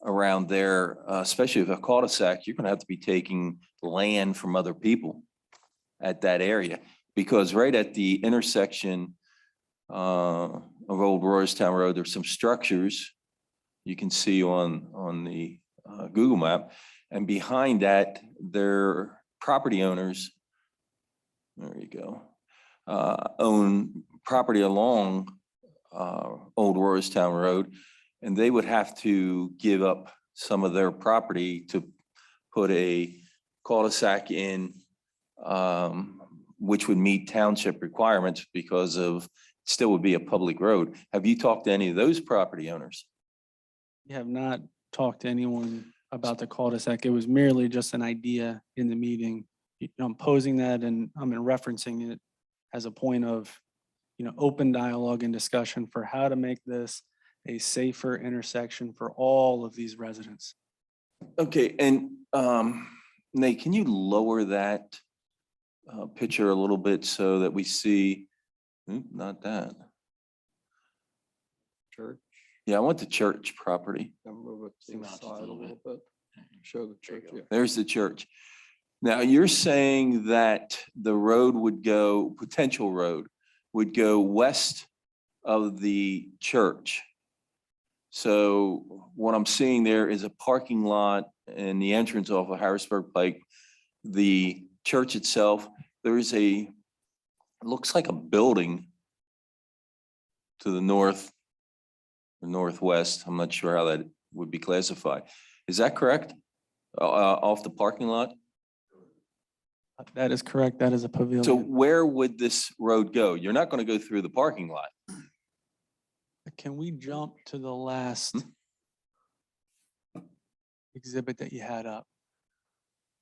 around there, especially if a cul-de-sac, you're going to have to be taking land from other people at that area? Because right at the intersection of Old Roarstown Road, there's some structures you can see on the Google map. And behind that, their property owners, there you go, own property along Old Roarstown Road, and they would have to give up some of their property to put a cul-de-sac in, which would meet township requirements because of, still would be a public road. Have you talked to any of those property owners? We have not talked to anyone about the cul-de-sac. It was merely just an idea in the meeting. I'm posing that and I'm referencing it as a point of, open dialogue and discussion for how to make this a safer intersection for all of these residents. Okay, and Nate, can you lower that picture a little bit so that we see, not that. Church, Yeah, I want the church property. and move it to Zoom the out just a side a little little bit. bit. Show the There you church, go. yeah. There's the church. Now, you're saying that the road would go, potential road would go west of the church. So what I'm seeing there is a parking lot and the entrance off of Harrisburg Pike. The church itself, there is it looks like a building to the north, or northwest. I'm not sure how that would be classified. Is that correct? Off the parking lot? That is correct. That is a So pavilion. where would this road go? You're not going to go through the parking lot. Can we jump to the last exhibit that you had up?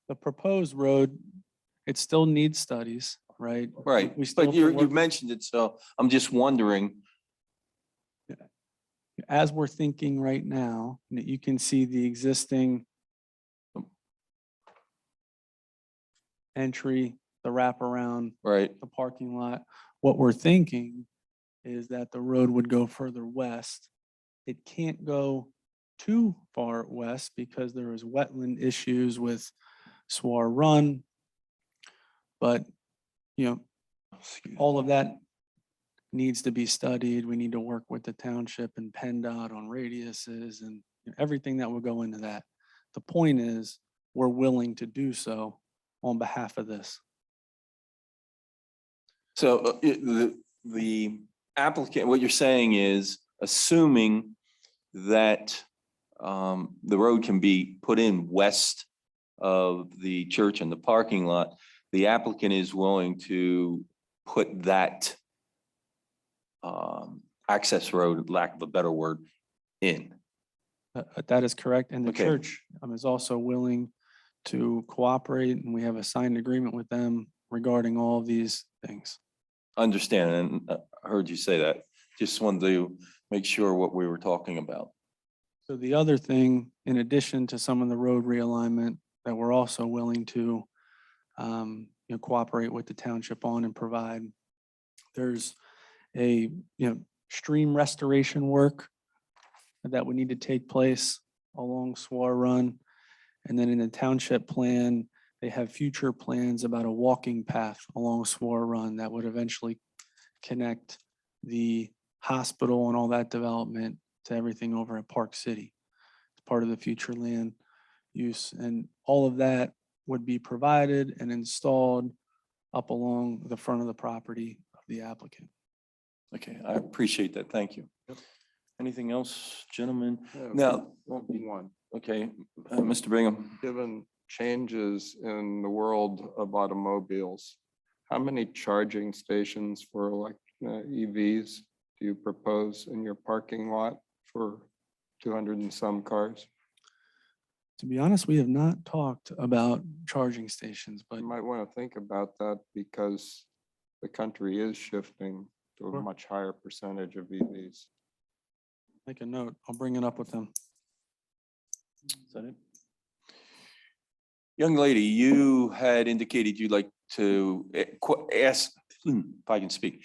The proposed road, it still needs studies, right? Right, We still but have to you work- mentioned it, so I'm just wondering. As we're thinking right now, you can see the existing entry, the wraparound, Right, the parking lot. What we're thinking is that the road would go further west. It can't go too far west because there is wetland issues with Swar Run. But, all of that needs to be studied. We need to work with the township and PennDOT on radiuses and everything that will go into that. The point is, we're willing to do so on behalf of this. so the applicant, what you're saying is assuming that the road can be put in west of the church and the parking lot, the applicant is willing to put that access road, lack of a better word, in. That is correct. And the Okay. church is also willing to cooperate, and we have a signed agreement with them regarding all of these things. Understand, and I heard you say that. Just wanted to make sure what we were talking about. So the other thing, in addition to some of the road realignment that we're also willing to cooperate with the township on and provide, there's a, stream restoration work that would need to take place along Swar Run. And then in the township plan, they have future plans about a walking path along Swar Run that would eventually connect the hospital and all that development to everything over at Park City. It's part of the future land use, and all of that would be provided and installed up along the front of the property of the applicant. Okay, I appreciate that. Thank you. Yep. Anything else, gentlemen? Yeah, Now, one, okay, Mr. Bingham. given changes in the world of automobiles, how many charging stations for EVs do you propose in your parking lot for 200 and some cars? To be honest, we have not talked about charging stations, but You might want to think about that because the country is shifting to a Sure. much higher percentage of EVs. make a note. I'll bring it up with them. Is that it? Young lady, you had indicated you'd like to ask, if I can speak,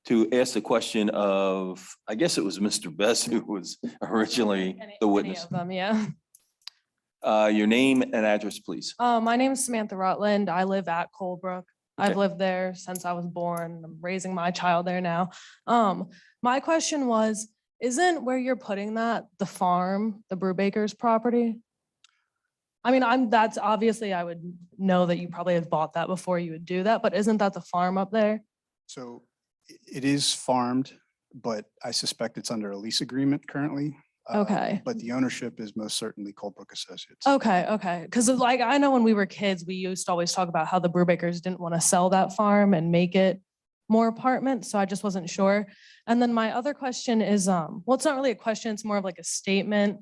to ask the question of, I guess it was Mr. Best who was originally the witness. Any of them, yeah. Your name and address, please. My name is Samantha Rutland. I live at Colebrook. I've Okay. lived there since I was born. I'm raising my child there now. My question was, isn't where you're putting that the farm, the Brubaker's property? I mean, that's obviously, I would know that you probably have bought that before you would do that, but isn't that the farm up there? So it is farmed, but I suspect it's under a lease agreement currently. Okay. But the ownership is most certainly Colebrook Associates. Okay. Because like, I know when we were kids, we used to always talk about how the Brubakers didn't want to sell that farm and make it more apartments. So I just wasn't sure. And then my other question is, well, it's not really a question. It's more of like a statement.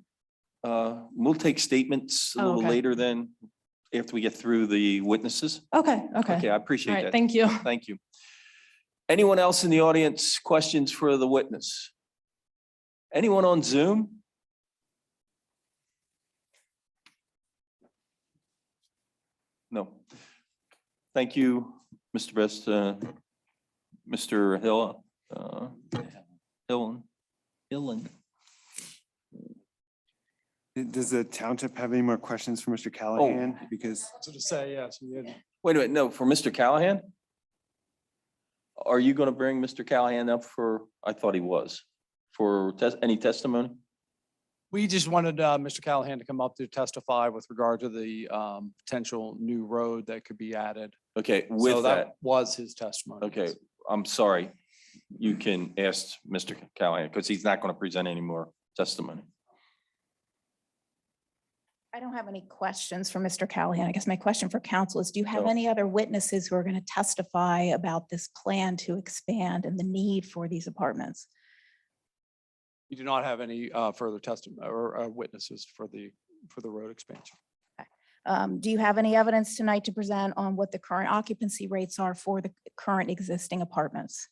We'll take statements a Oh, little okay. later then, after we get through the witnesses. Okay. Okay, I All appreciate right. that. Thank you. Thank you. Anyone else in the audience, questions for the witness? Anyone on Zoom? No. Thank you, Mr. Best, Mr. Hill, Hillen. Does the township have any more questions for Mr. Callahan? Because So to say, yes, we did. Wait a minute, no, for Mr. Callahan? Are you going to bring Mr. Callahan up for, I thought he was, for any testimony? We just wanted Mr. Callahan to come up to testify with regard to the potential new road that could be added. Okay, So with that, that was his testimony. okay, yes. I'm sorry. You can ask Mr. Callahan because he's not going to present any more testimony. I don't have any questions for Mr. Callahan. I guess my question for council is, do you have No. any other witnesses who are going to testify about this plan to expand and the need for these apartments? We do not have any further testimony or witnesses for the road expansion. Do you have any evidence tonight to present on what the current occupancy rates are for the current existing apartments?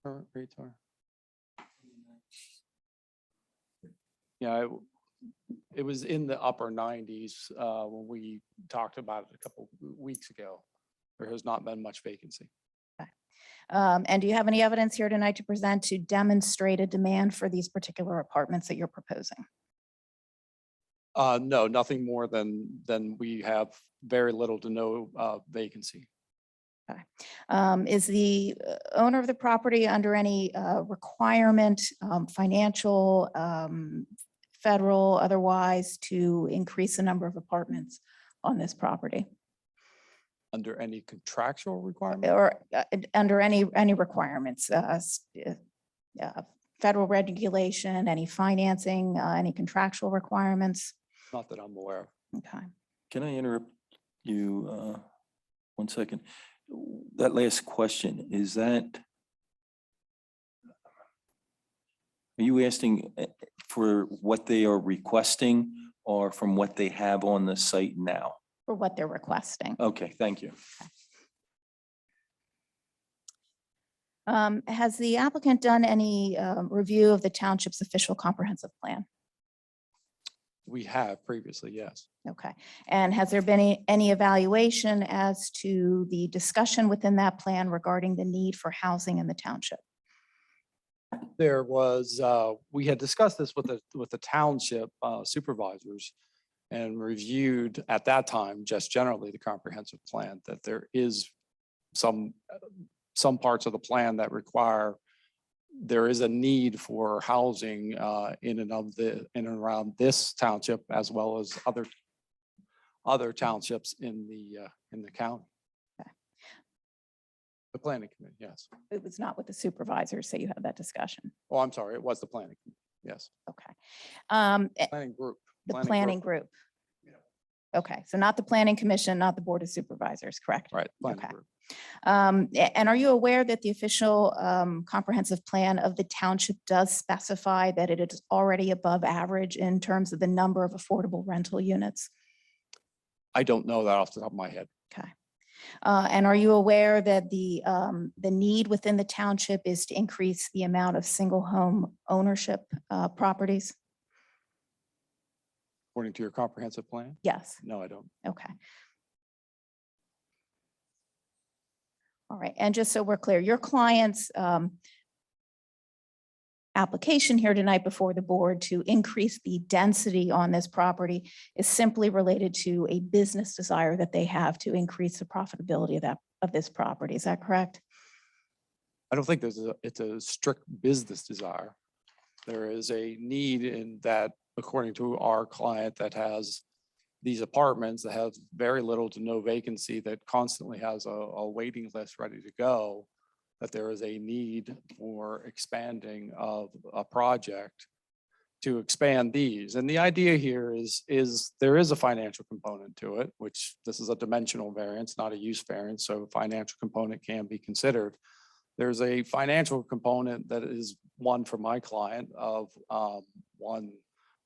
Current rates are. Yeah, it was in the upper 90s when we talked about it a couple weeks ago. There has not been much vacancy. And do you have any evidence here tonight to present to demonstrate a demand for these particular apartments that you're proposing? No, nothing more than we have very little to no vacancy. Is the owner of the property under any requirement, financial, federal, otherwise, to increase the number of apartments on this property? Under any contractual requirement? Or under any requirements, federal regulation, any financing, any contractual requirements? Not that I'm aware of. Okay. Can I interrupt you 1 second? That last question, is that, are you asking for what they are requesting or from what they have on the site now? For what they're requesting. Okay, thank you. Has the applicant done any review of the township's official comprehensive plan? We have previously, yes. Okay. And has there been any evaluation as to the discussion within that plan regarding the need for housing in the township? There was, we had discussed this with the township supervisors and reviewed at that time, just generally the comprehensive plan, that there is some parts of the plan that require, there is a need for housing in and around this township, as well as other townships in the county. Okay. The planning committee, yes. It was not with the supervisors, so you had that discussion. Oh, I'm sorry, it was the planning, committee, yes. Okay. Planning group. The planning group. Okay, so not the planning commission, not the board of supervisors, correct? Right. Planning Okay. group. And are you aware that the official comprehensive plan of the township does specify that it is already above average in terms of the number of affordable rental units? I don't know that off the top of my head. Okay. And are you aware that the need within the township is to increase the amount of single home ownership properties? According to your comprehensive plan? Yes. No, I don't. Okay. All right, and just so we're clear, your client's application here tonight before the board to increase the density on this property is simply related to a business desire that they have to increase the profitability of this property. Is that correct? I don't think it's a strict business desire. There is a need in that, according to our client, that has these apartments that have very little to no vacancy, that constantly has a waiting list ready to go, that there is a need for expanding of a project to expand these. And the idea here is there is a financial component to it, which this is a dimensional variance, not a use variance, so financial component can be considered. There's a financial component that is one for my client of one,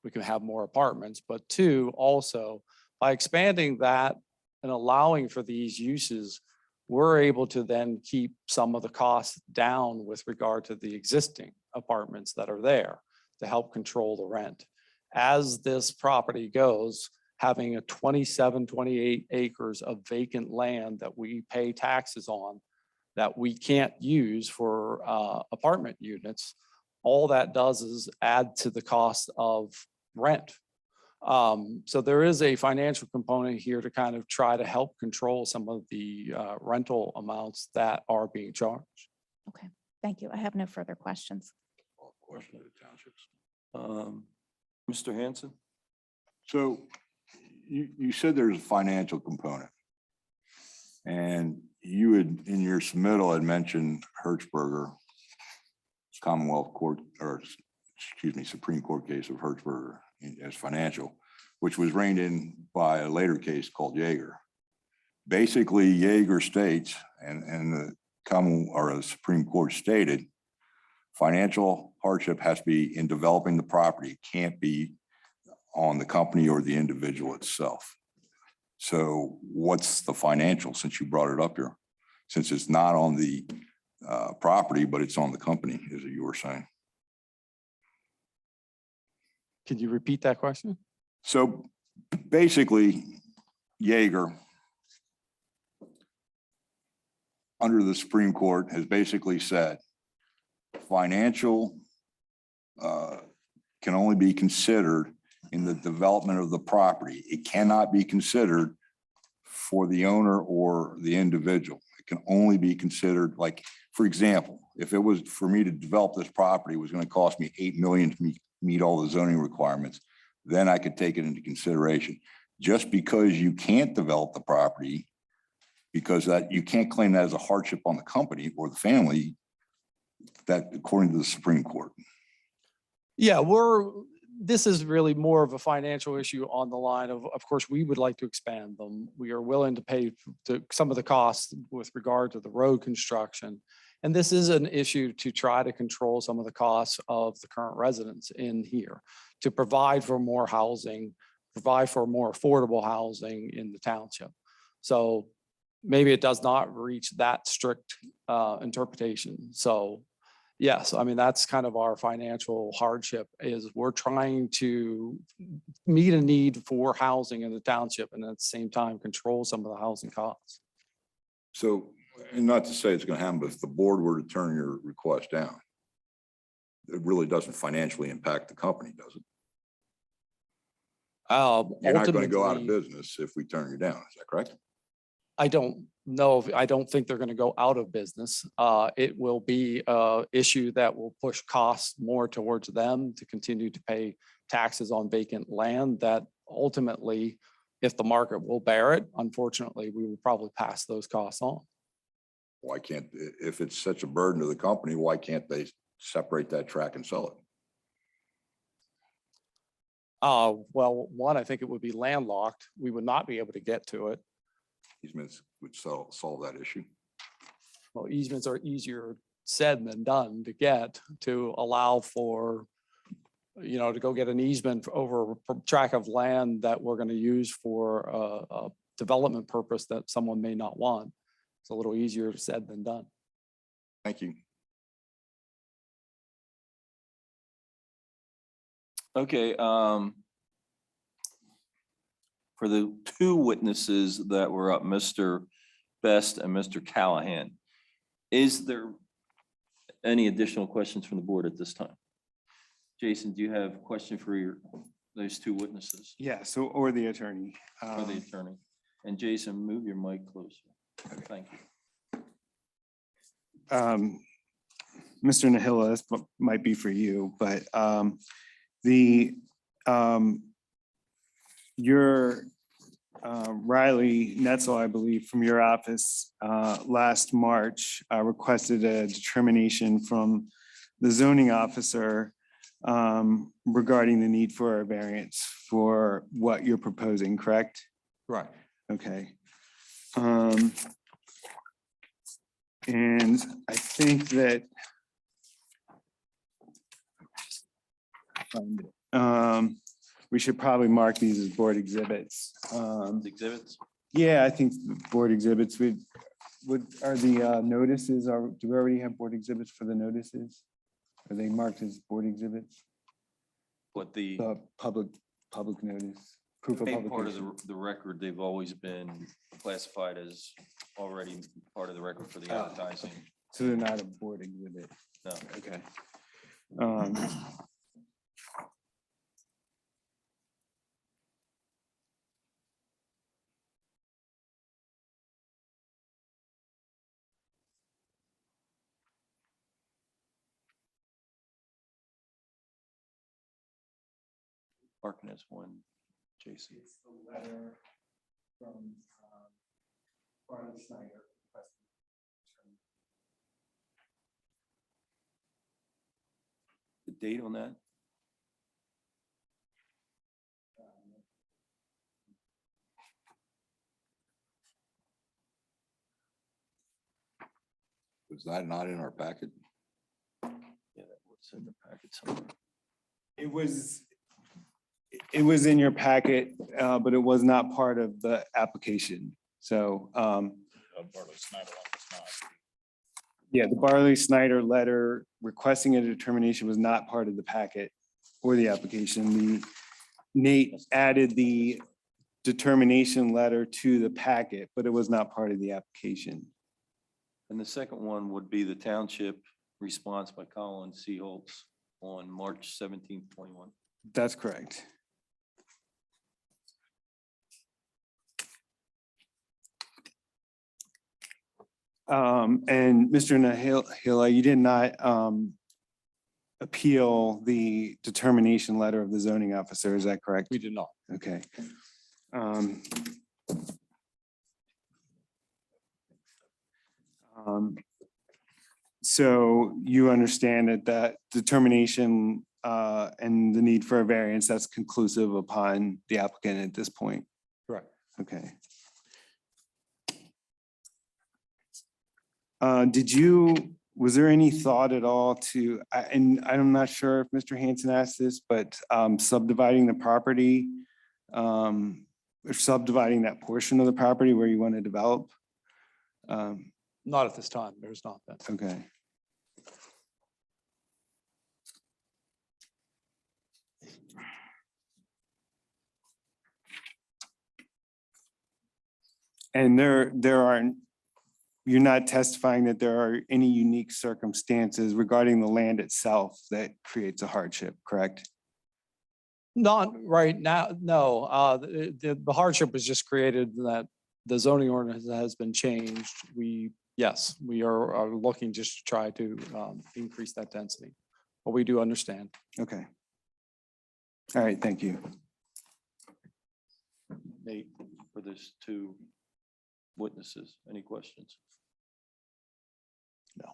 we can have more apartments, but two, also by expanding that and allowing for these uses, we're able to then keep some of the costs down with regard to the existing apartments that are there to help control the rent. As this property goes, having a 27, 28 acres of vacant land that we pay taxes on that we can't use for apartment units, all that does is add to the cost of rent. So there is a financial component here to kind of try to help control some of the rental amounts that are being charged. Okay, thank you. I have no further questions. Question of the townships. Mr. Hanson? So you said there's a financial component. And you had, in your submittal, had mentioned Hertzberger, Commonwealth Court, or excuse me, Supreme Court case of Hertzberger as financial, which was reined in by a later case called Yeager. Basically, Yeager states, and the the Supreme Court stated, financial hardship has to be in developing the property. It can't be on the company or the individual itself. So what's the financial, since you brought it up here? Since it's not on the property, but it's on the company, as you were saying. Could you repeat that question? So basically, Yeager, under the Supreme Court, has basically said financial can only be considered in the development of the property. It cannot be considered for the owner or the individual. It can only be considered, like, for example, if it was for me to develop this property, it was going to cost me $8 million to meet all the zoning requirements, then I could take it into consideration. Just because you can't develop the property, because that you can't claim that as a hardship on the company or the family, that according to the Supreme Court. Yeah, this is really more of a financial issue on the line of course, we would like to expand them. We are willing to pay some of the costs with regard to the road construction. And this is an issue to try to control some of the costs of the current residents in here, to provide for more housing, provide for more affordable housing in the township. So maybe it does not reach that strict interpretation. So yes, I mean, that's kind of our financial hardship, is we're trying to meet a need for housing in the township and at the same time control some of the housing costs. So, and not to say it's going to happen, but if the board were to turn your request down, it really doesn't financially impact the company, does it? You're not going to go out of Ultimately, business if we turn you down. Is that correct? I don't know. I don't think they're going to go out of business. It will be an issue that will push costs more towards them to continue to pay taxes on vacant land that ultimately, if the market will bear it, unfortunately, we will probably pass those costs on. Why can't, if it's such a burden to the company, why can't they separate that track and sell it? Well, one, I think it would be landlocked. We would not be able to get to it. Easements would solve that issue. Well, easements are easier said than done to get, to allow for, to go get an easement over a tract of land that we're going to use for a development purpose that someone may not want. It's a little easier said than done. Thank you. Okay, for the two witnesses that were up, Mr. Best and Mr. Callahan, is there any additional questions from the board at this time? Jason, do you have a question for those two witnesses? Yeah, so, or the attorney. Or the attorney? And Jason, move your mic closer. Thank you. Mr. Nahila, this might be for you, but your Riley Netzel, I believe, from your office last March requested a determination from the zoning officer regarding the need for a variance for what you're proposing, correct? Right. Okay. And I think that we should probably mark these as board exhibits. Exhibits? Yeah, I think board exhibits are the notices, do we already have board exhibits for the notices? Are they marked as board exhibits? What the The public notice. proof of Made part of publication. the record, they've always been classified as already part of the record for the Oh. advertising. So they're not a board exhibit. No. Okay. Marking as one, Jason. It's the letter from Barney Snyder. The date on that? Was that not in our packet? Yeah, that was in the packet somewhere. It was in your packet, but it was not part of the application. So, yeah, the Barley Snyder letter requesting a determination was not part of the packet or the application. Nate added the determination letter to the packet, but it was not part of the application. And the second one would be the township response by Colin Seaholtz on March 17th, 21. That's correct. And Mr. Nahila, you did not appeal the determination letter of the zoning officer, is that correct? We did not. Okay. So you understand that that determination and the need for a variance, that's conclusive upon the applicant at this point? Correct. Okay. Was there any thought at all to, and I'm not sure if Mr. Hanson asked this, but subdividing the property, or subdividing that portion of the property where you want to develop? Not at this time. There's not been. Okay. And there aren't, you're not testifying that there are any unique circumstances regarding the land itself that creates a hardship, correct? Not right now, no. The hardship was just created that the zoning ordinance has been changed. Yes, we are looking just to try to increase that density, but we do understand. Okay. All right, thank you. Nate, for this two witnesses, any questions? No.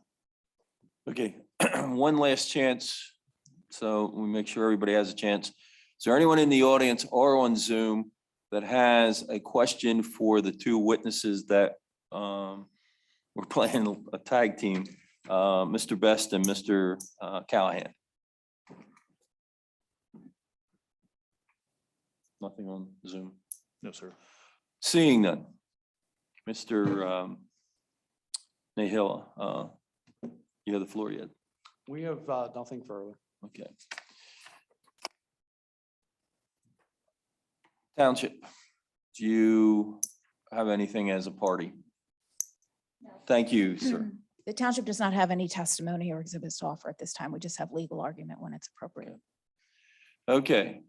Okay, one last chance. So we make sure everybody has a chance. Is there anyone in the audience or on Zoom that has a question for the two witnesses that we're playing a tag team, Mr. Best and Mr. Callahan? Nothing on Zoom. No, sir. Seeing none. Mr. Nahila, you have the floor yet? We have nothing further. Okay. Township, do you have anything as a party? Thank you, sir. The township does not have any testimony or exhibits to offer at this time. We just have legal argument when it's appropriate. Okay.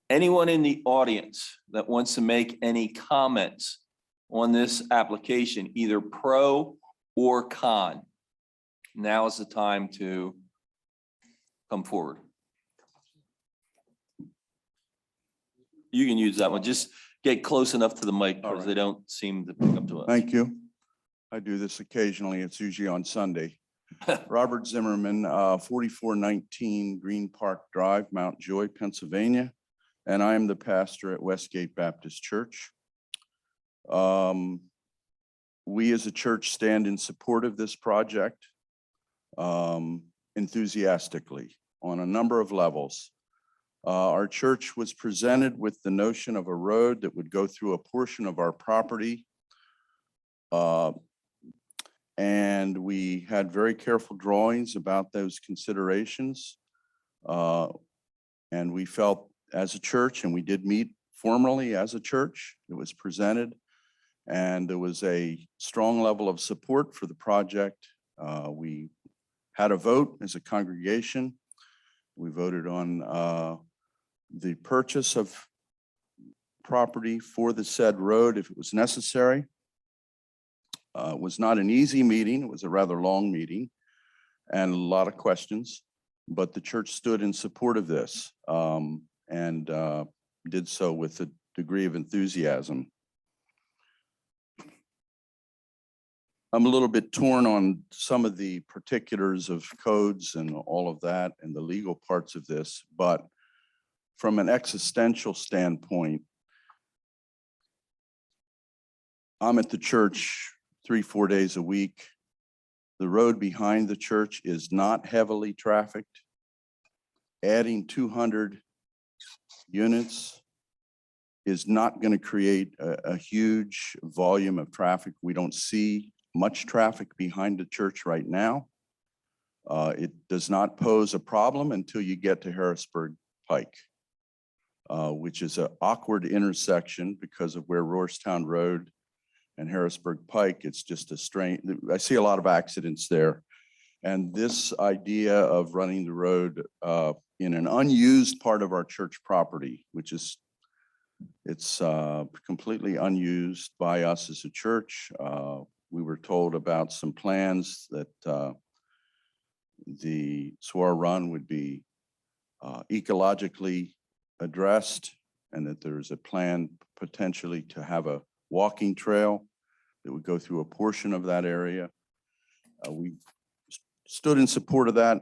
Anyone in the audience that wants to make any comments on this application, either pro or con? Now is the time to come forward. You can use that one. Just get close enough to the mic because they don't seem to pick up to us. Thank you. I do this occasionally. It's usually on Sunday. Robert Zimmerman, 4419 Green Park Drive, Mount Joy, Pennsylvania. And I am the pastor at Westgate Baptist Church. We as a church stand in support of this project enthusiastically on a number of levels. Our church was presented with the notion of a road that would go through a portion of our property. And we had very careful drawings about those considerations. And we felt as a church, and we did meet formally as a church. It was presented, and there was a strong level of support for the project. We had a vote as a congregation. We voted on the purchase of property for the said road if it was necessary. It was not an easy meeting. It was a rather long meeting and a lot of questions, but the church stood in support of this and did so with a degree of enthusiasm. I'm a little bit torn on some of the particulars of codes and all of that and the legal parts of this, but from an existential standpoint, I'm at the church 3-4 days a week. The road behind the church is not heavily trafficked. Adding 200 units is not going to create a huge volume of traffic. We don't see much traffic behind the church right now. It does not pose a problem until you get to Harrisburg Pike, which is an awkward intersection because of where Rohrstown Road and Harrisburg Pike, it's just a strange, I see a lot of accidents there. And this idea of running the road in an unused part of our church property, which is, it's completely unused by us as a church. We were told about some plans that the Swar Run would be ecologically addressed and that there's a plan potentially to have a walking trail that would go through a portion of that area. We stood in support of that,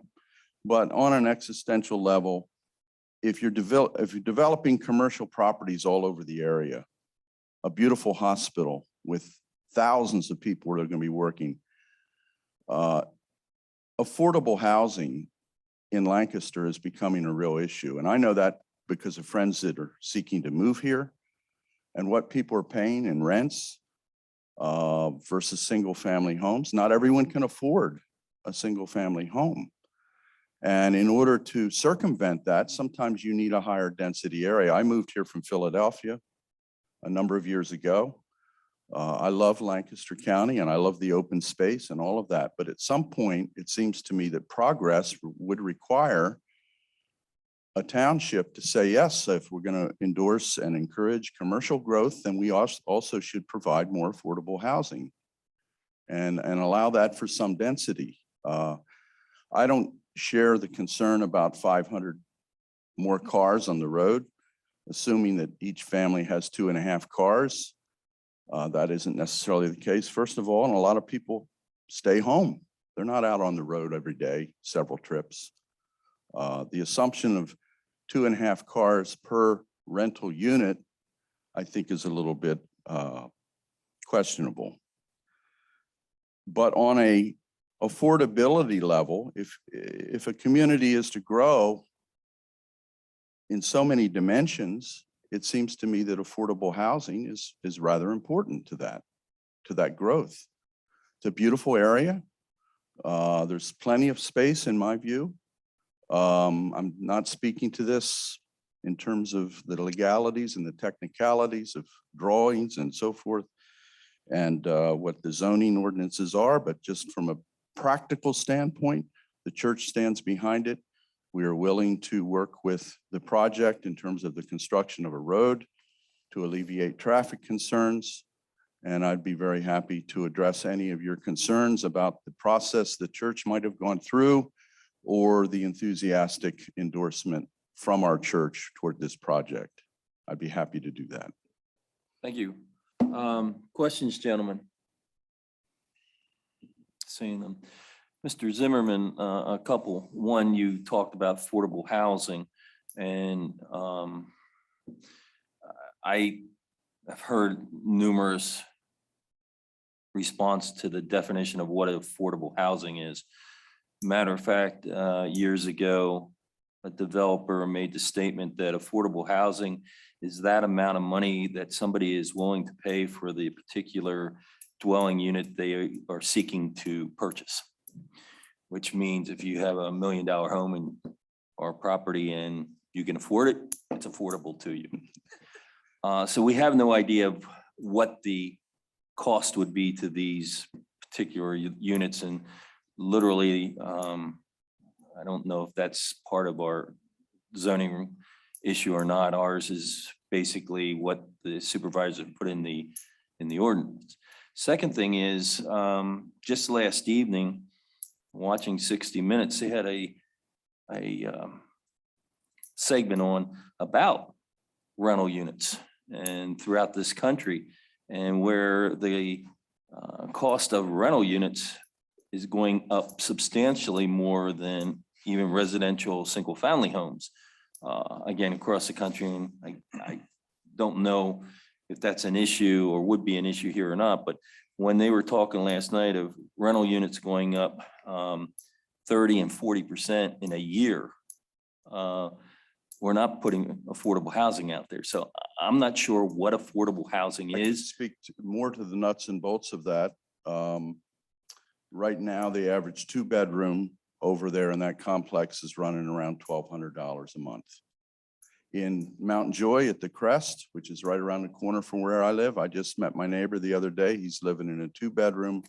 but on an existential level, if you're developing commercial properties all over the area, a beautiful hospital with thousands of people that are going to be working, affordable housing in Lancaster is becoming a real issue. And I know that because of friends that are seeking to move here and what people are paying in rents versus single family homes. Not everyone can afford a single family home. And in order to circumvent that, sometimes you need a higher density area. I moved here from Philadelphia a number of years ago. I love Lancaster County and I love the open space and all of that. But at some point, it seems to me that progress would require a township to say, yes, if we're going to endorse and encourage commercial growth, then we also should provide more affordable housing and allow that for some density. I don't share the concern about 500 more cars on the road, assuming that each family has 2.5 cars. That isn't necessarily the case, first of all, and a lot of people stay home. They're not out on the road every day, several trips. The assumption of 2.5 cars per rental unit, I think is a little bit questionable. But on a affordability level, if a community is to grow in so many dimensions, it seems to me that affordable housing is rather important to that growth. It's a beautiful area. There's plenty of space in my view. I'm not speaking to this in terms of the legalities and the technicalities of drawings and so forth and what the zoning ordinances are, but just from a practical standpoint, the church stands behind it. We are willing to work with the project in terms of the construction of a road to alleviate traffic concerns. And I'd be very happy to address any of your concerns about the process the church might have gone through or the enthusiastic endorsement from our church toward this project. I'd be happy to do that. Thank you. Questions, gentlemen? Seeing them. Mr. Zimmerman, a couple. One, you talked about affordable housing, and I have heard numerous response to the definition of what affordable housing is. Matter of fact, years ago, a developer made the statement that affordable housing is that amount of money that somebody is willing to pay for the particular dwelling unit they are seeking to purchase. Which means if you have $1 million home in our property and you can afford it, it's affordable to you. So we have no idea of what the cost would be to these particular units, and literally, I don't know if that's part of our zoning issue or not. Ours is basically what the supervisor put in the ordinance. Second thing is, just last evening, watching 60 Minutes, they had a segment on about rental units and throughout this country, and where the cost of rental units is going up substantially more than even residential single-family homes, again, across the country. And I don't know if that's an issue or would be an issue here or not, but when they were talking last night of rental units going up 30 and 40% in a year, we're not putting affordable housing out there. So I'm not sure what affordable housing I can is. speak more to the nuts and bolts of that. Right now, the average 2-bedroom over there in that complex is running around $1,200 a month. In Mount Joy at the Crest, which is right around the corner from where I live, I just met my neighbor the other day. He's living in a 2-bedroom,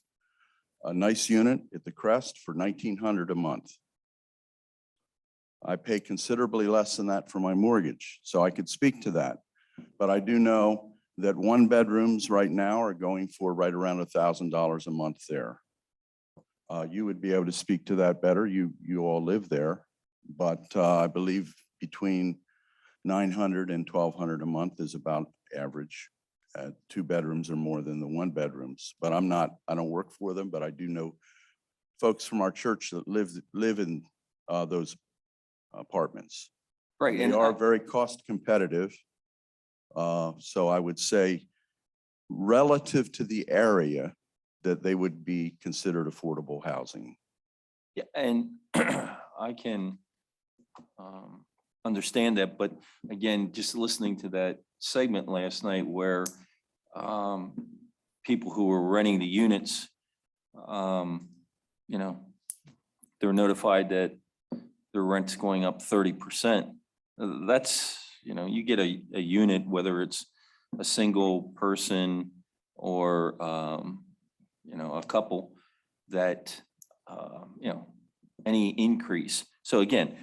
a nice unit at the Crest for $1,900 a month. I pay considerably less than that for my mortgage, so I could speak to that. But I do know that 1-bedrooms right now are going for right around $1,000 a month there. You would be able to speak to that better. You all live there, but I believe between $900 and $1,200 a month is about average. 2-bedrooms are more than the 1-bedrooms, but I don't work for them, but I do know folks from our church that live in those apartments. Right. They And are very cost competitive. So I would say relative to the area that they would be considered affordable housing. yeah, and I can understand that, but again, just listening to that segment last night where people who were renting the units, they're notified that their rent's going up 30%. That's, you get a unit, whether it's a single person or, a couple, that, any increase. So again,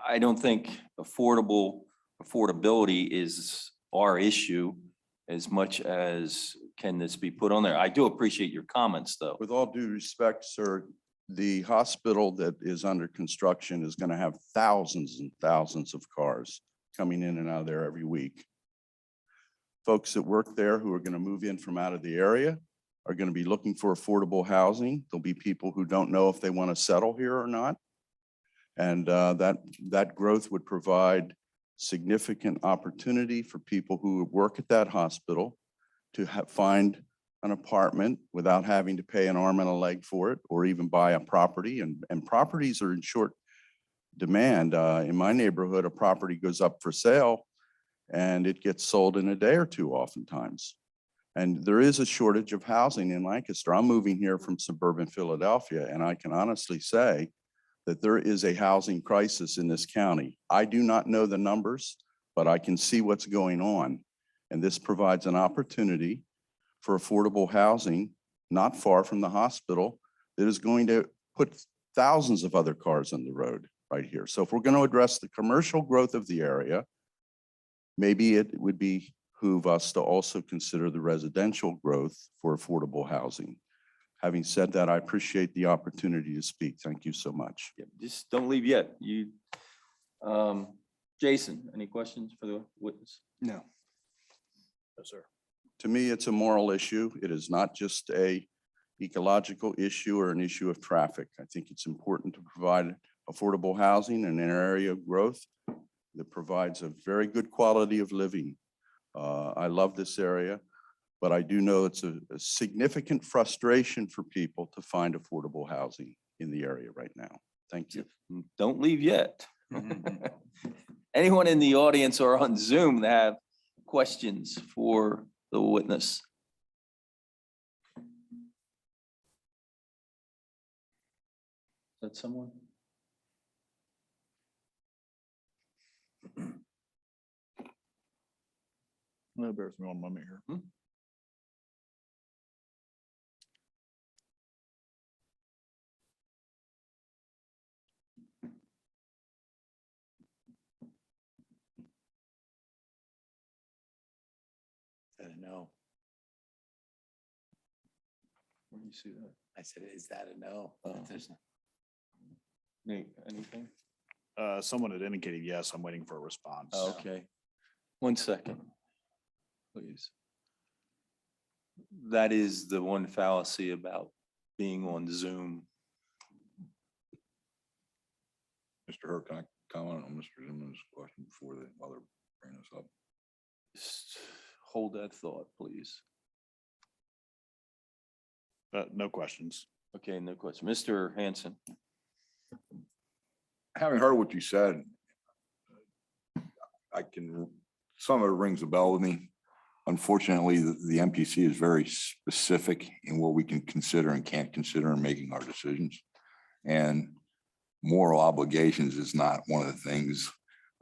I don't think affordability is our issue as much as can this be put on there. I do appreciate your comments, though. With all due respect, sir, the hospital that is under construction is going to have thousands and thousands of cars coming in and out of there every week. Folks that work there who are going to move in from out of the area are going to be looking for affordable housing. There'll be people who don't know if they want to settle here or not. And that growth would provide significant opportunity for people who work at that hospital to find an apartment without having to pay an arm and a leg for it, or even buy a property. And properties are in short demand. In my neighborhood, a property goes up for sale and it gets sold in a day or two oftentimes. And there is a shortage of housing in Lancaster. I'm moving here from suburban Philadelphia, and I can honestly say that there is a housing crisis in this county. I do not know the numbers, but I can see what's going on. And this provides an opportunity for affordable housing not far from the hospital that is going to put thousands of other cars on the road right here. So if we're going to address the commercial growth of the area, maybe it would behoove us to also consider the residential growth for affordable housing. Having said that, I appreciate the opportunity to speak. Thank you so much. Yeah, just don't leave yet. Jason, any questions for the witness? No. Yes, sir. To me, it's a moral issue. It is not just a ecological issue or an issue of traffic. I think it's important to provide affordable housing in an area of growth that provides a very good quality of living. I love this area, but I do know it's a significant frustration for people to find affordable housing in the area right now. Thank you. Don't leave yet. Anyone in the audience or on Zoom that have questions for the witness? Is that someone? Bear with me one moment here. I don't know. Where do you see that? I said, is that a no? Oh. Nate, anything? Someone had indicated yes. I'm waiting for a response. Okay. 1 second, please. That is the one fallacy about being on Zoom. Mr. Hurd, can I comment on Mr. Zimmerman's question before the other bring this up? Just hold that thought, please. No questions. Okay, no question. Mr. Hanson. Having heard what you said, some of it rings a bell with me. Unfortunately, the MPC is very specific in what we can consider and can't consider in making our decisions. And moral obligations is not one of the things.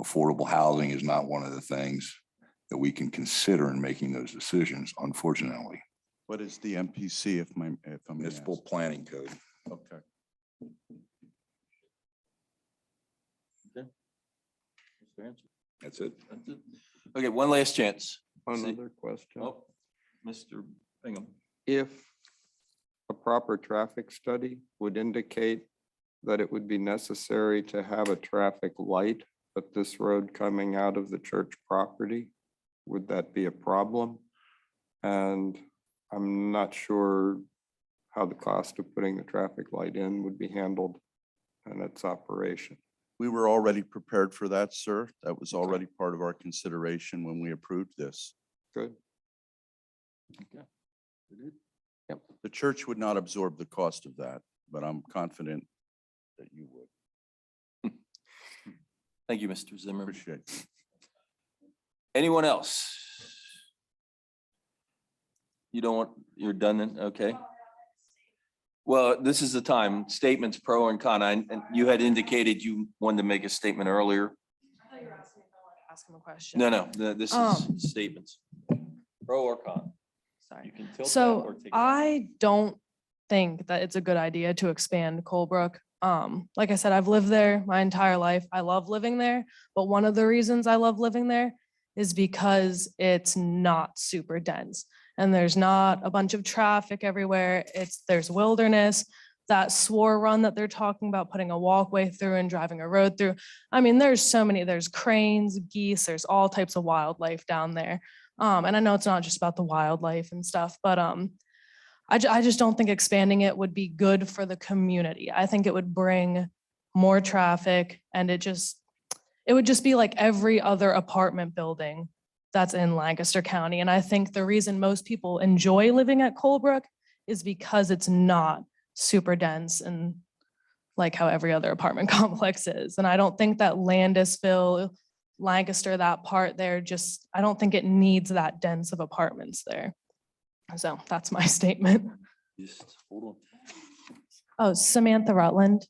Affordable housing is not one of the things that we can consider in making those decisions, unfortunately. What is the MPC if I'm Municipal Planning Code. Okay. Okay. Mr. Hanson. That's it. That's it. Okay, one last chance. Another question. Oh, Mr. Bingham. If a proper traffic study would indicate that it would be necessary to have a traffic light at this road coming out of the church property, would that be a problem? And I'm not sure how the cost of putting the traffic light in would be handled in its operation. We were already prepared for that, sir. That was already part of our consideration when we approved this. Good. Okay. Yep. The church would not absorb the cost of that, but I'm confident that you would. Thank you, Mr. Zimmerman. Appreciate it. Anyone else? You don't want, you're done then? Okay. Well, this is the time, statements pro and con. And you had indicated you wanted to make a statement earlier. I thought you were asking if I wanted to ask him a question. No, this is statements. Pro or con. Sorry. You can tilt that or So take it. I don't think that it's a good idea to expand Colebrook. Like I said, I've lived there my entire life. I love living there, but one of the reasons I love living there is because it's not super dense and there's not a bunch of traffic everywhere. There's wilderness. That swore run that they're talking about, putting a walkway through and driving a road through. I mean, there's cranes, geese, there's all types of wildlife down there. And I know it's not just about the wildlife and stuff, but I just don't think expanding it would be good for the community. I think it would bring more traffic and it would just be like every other apartment building that's in Lancaster County. And I think the reason most people enjoy living at Colebrook is because it's not super dense and like how every other apartment complex is. And I don't think that Landisville, Lancaster, that part there, I don't think it needs that dense of apartments there. So that's my statement. Just hold on. Oh, Samantha Rutland.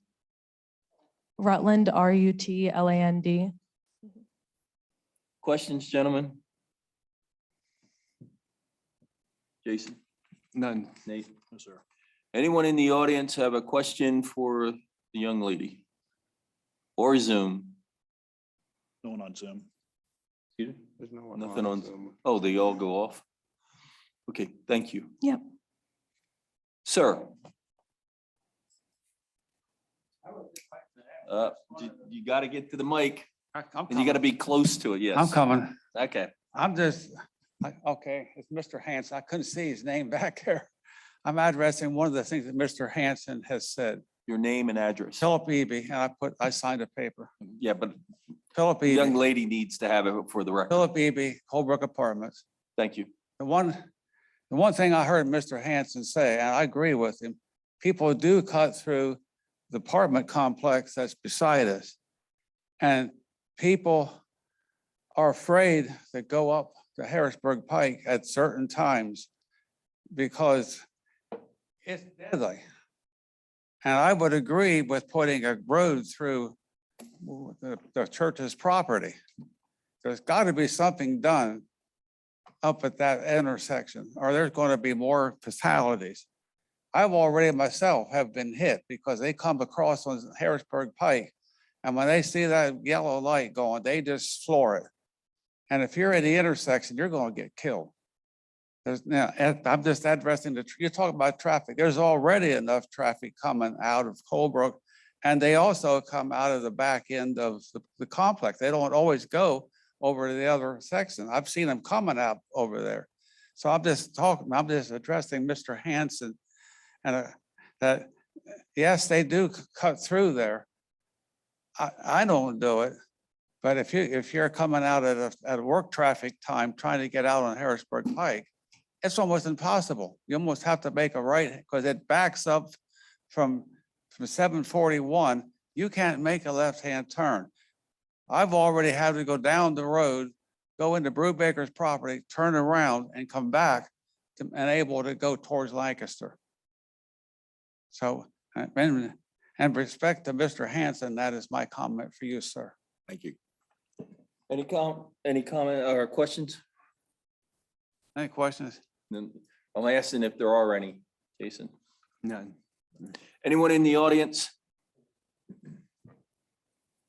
Rutland, Rutland. Questions, gentlemen? Jason? None. Nate? Yes, sir. Anyone in the audience have a question for the young lady? Or Zoom? No one on Zoom. Excuse me? There's no one Nothing on, Zoom. oh, they all go off? Okay, thank you. Yep. Sir? You got to get to the mic and you got to be close to it, yes. I'm coming. Okay. Okay, it's Mr. Hanson. I couldn't see his name back there. I'm addressing one of the things that Mr. Hanson has said. Your name and address. Philip Eby, and I signed a paper. Yeah, but Philip the young Eby, lady needs to have it for the record. Philip Eby, Colebrook Apartments. Thank you. The one thing I heard Mr. Hanson say, and I agree with him, people do cut through the apartment complex that's beside us. And people are afraid to go up the Harrisburg Pike at certain times because it's deadly. And I would agree with putting a road through the church's property. There's got to be something done up at that intersection, or there's going to be more fatalities. I've already myself have been hit because they come across on Harrisburg Pike. And when they see that yellow light going, they just floor it. And if you're at the intersection, you're going to get killed. There's now, I'm just addressing you talk about traffic. There's already enough traffic coming out of Colebrook. And they also come out of the back end of the complex. They don't always go over to the other section. I've seen them coming out over there. So I'm just addressing Mr. Hanson and that, yes, they do cut through there. I don't do it, but if you're coming out at a work traffic time, trying to get out on Harrisburg Pike, it's almost impossible. You almost have to make a right because it backs up from 741. You can't make a left-hand turn. I've already had to go down the road, go into Brubaker's property, turn around and come back and able to go towards Lancaster. So, and respect to Mr. Hanson, that is my comment for you, sir. Thank you. Any comment or questions? Any questions? Then I'm asking if there are any, Jason. None. Anyone in the audience?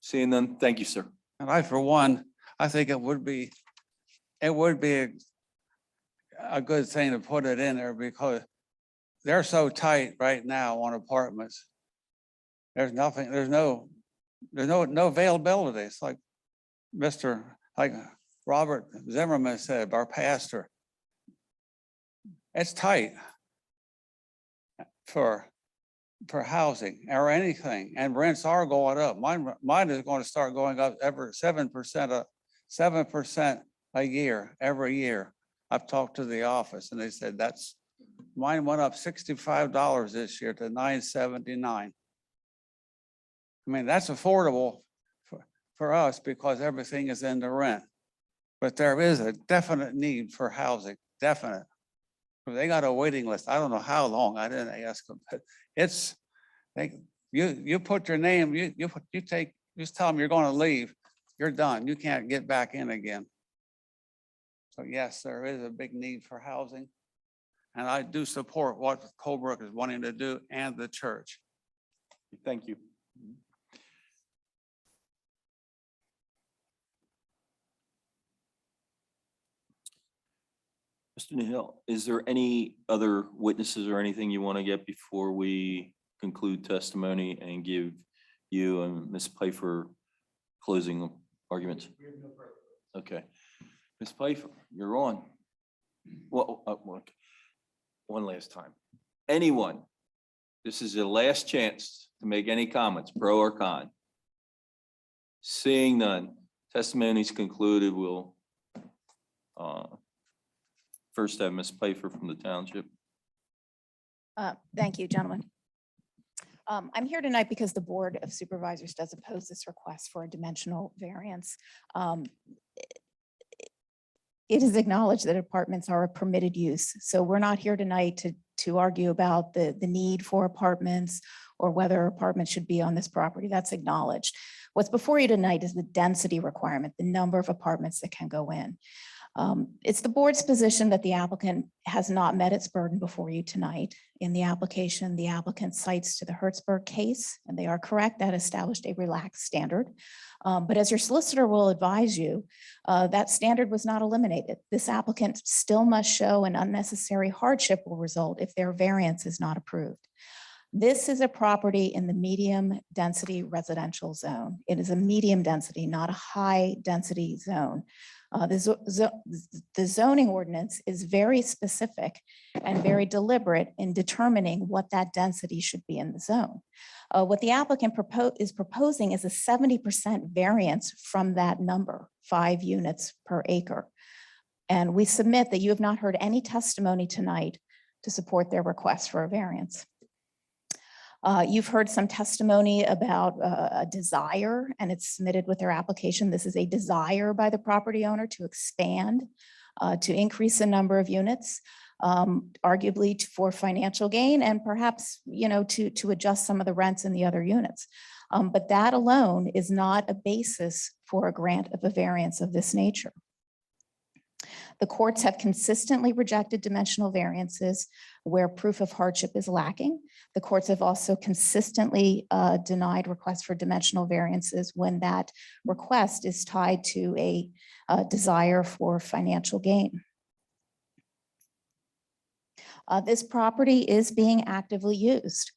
Seeing none, thank you, sir. And I, for one, I think it would be a good thing to put it in there because they're so tight right now on apartments. There's nothing, there's no availability. It's like like Robert Zimmerman said, our pastor. It's tight for housing or anything, and rents are going up. Mine is going to start going up every 7% a year, every year. I've talked to the office and they said mine went up $65 this year to $979. I mean, that's affordable for us because everything is in the rent. But there is a definite need for housing, definite. They got a waiting list. I don't know how long. I didn't ask them, but it's, you put your name, you just tell them you're going to leave. You're done. You can't get back in again. So yes, there is a big need for housing. And I do support what Colebrook is wanting to do and the church. Thank you. Mr. Nahil, is there any other witnesses or anything you want to get before we conclude testimony and give you and Ms. Pfeiffer closing arguments? Okay. Ms. Pfeiffer, you're on. Well, one last time. Anyone, this is your last chance to make any comments, pro or con. Seeing none, testimony is concluded. We'll first have Ms. Pfeiffer from the township. Thank you, gentlemen. I'm here tonight because the Board of Supervisors does oppose this request for a dimensional variance. It is acknowledged that apartments are a permitted use. So we're not here tonight to argue about the need for apartments or whether apartments should be on this property. That's acknowledged. What's before you tonight is the density requirement, the number of apartments that can go in. It's the board's position that the applicant has not met its burden before you tonight. In the application, the applicant cites to the Hertzberg case, and they are correct, that established a relaxed standard. But as your solicitor will advise you, that standard was not eliminated. This applicant still must show an unnecessary hardship will result if their variance is not approved. This is a property in the medium density residential zone. It is a medium density, not a high density zone. The zoning ordinance is very specific and very deliberate in determining what that density should be in the zone. What the applicant is proposing is a 70% variance from that number, 5 units per acre. And we submit that you have not heard any testimony tonight to support their request for a variance. You've heard some testimony about a desire, and it's submitted with their application. This is a desire by the property owner to expand, to increase the number of units, arguably for financial gain and perhaps, to adjust some of the rents in the other units. But that alone is not a basis for a grant of a variance of this nature. The courts have consistently rejected dimensional variances where proof of hardship is lacking. The courts have also consistently denied requests for dimensional variances when that request is tied to a desire for financial gain. This property is being actively used.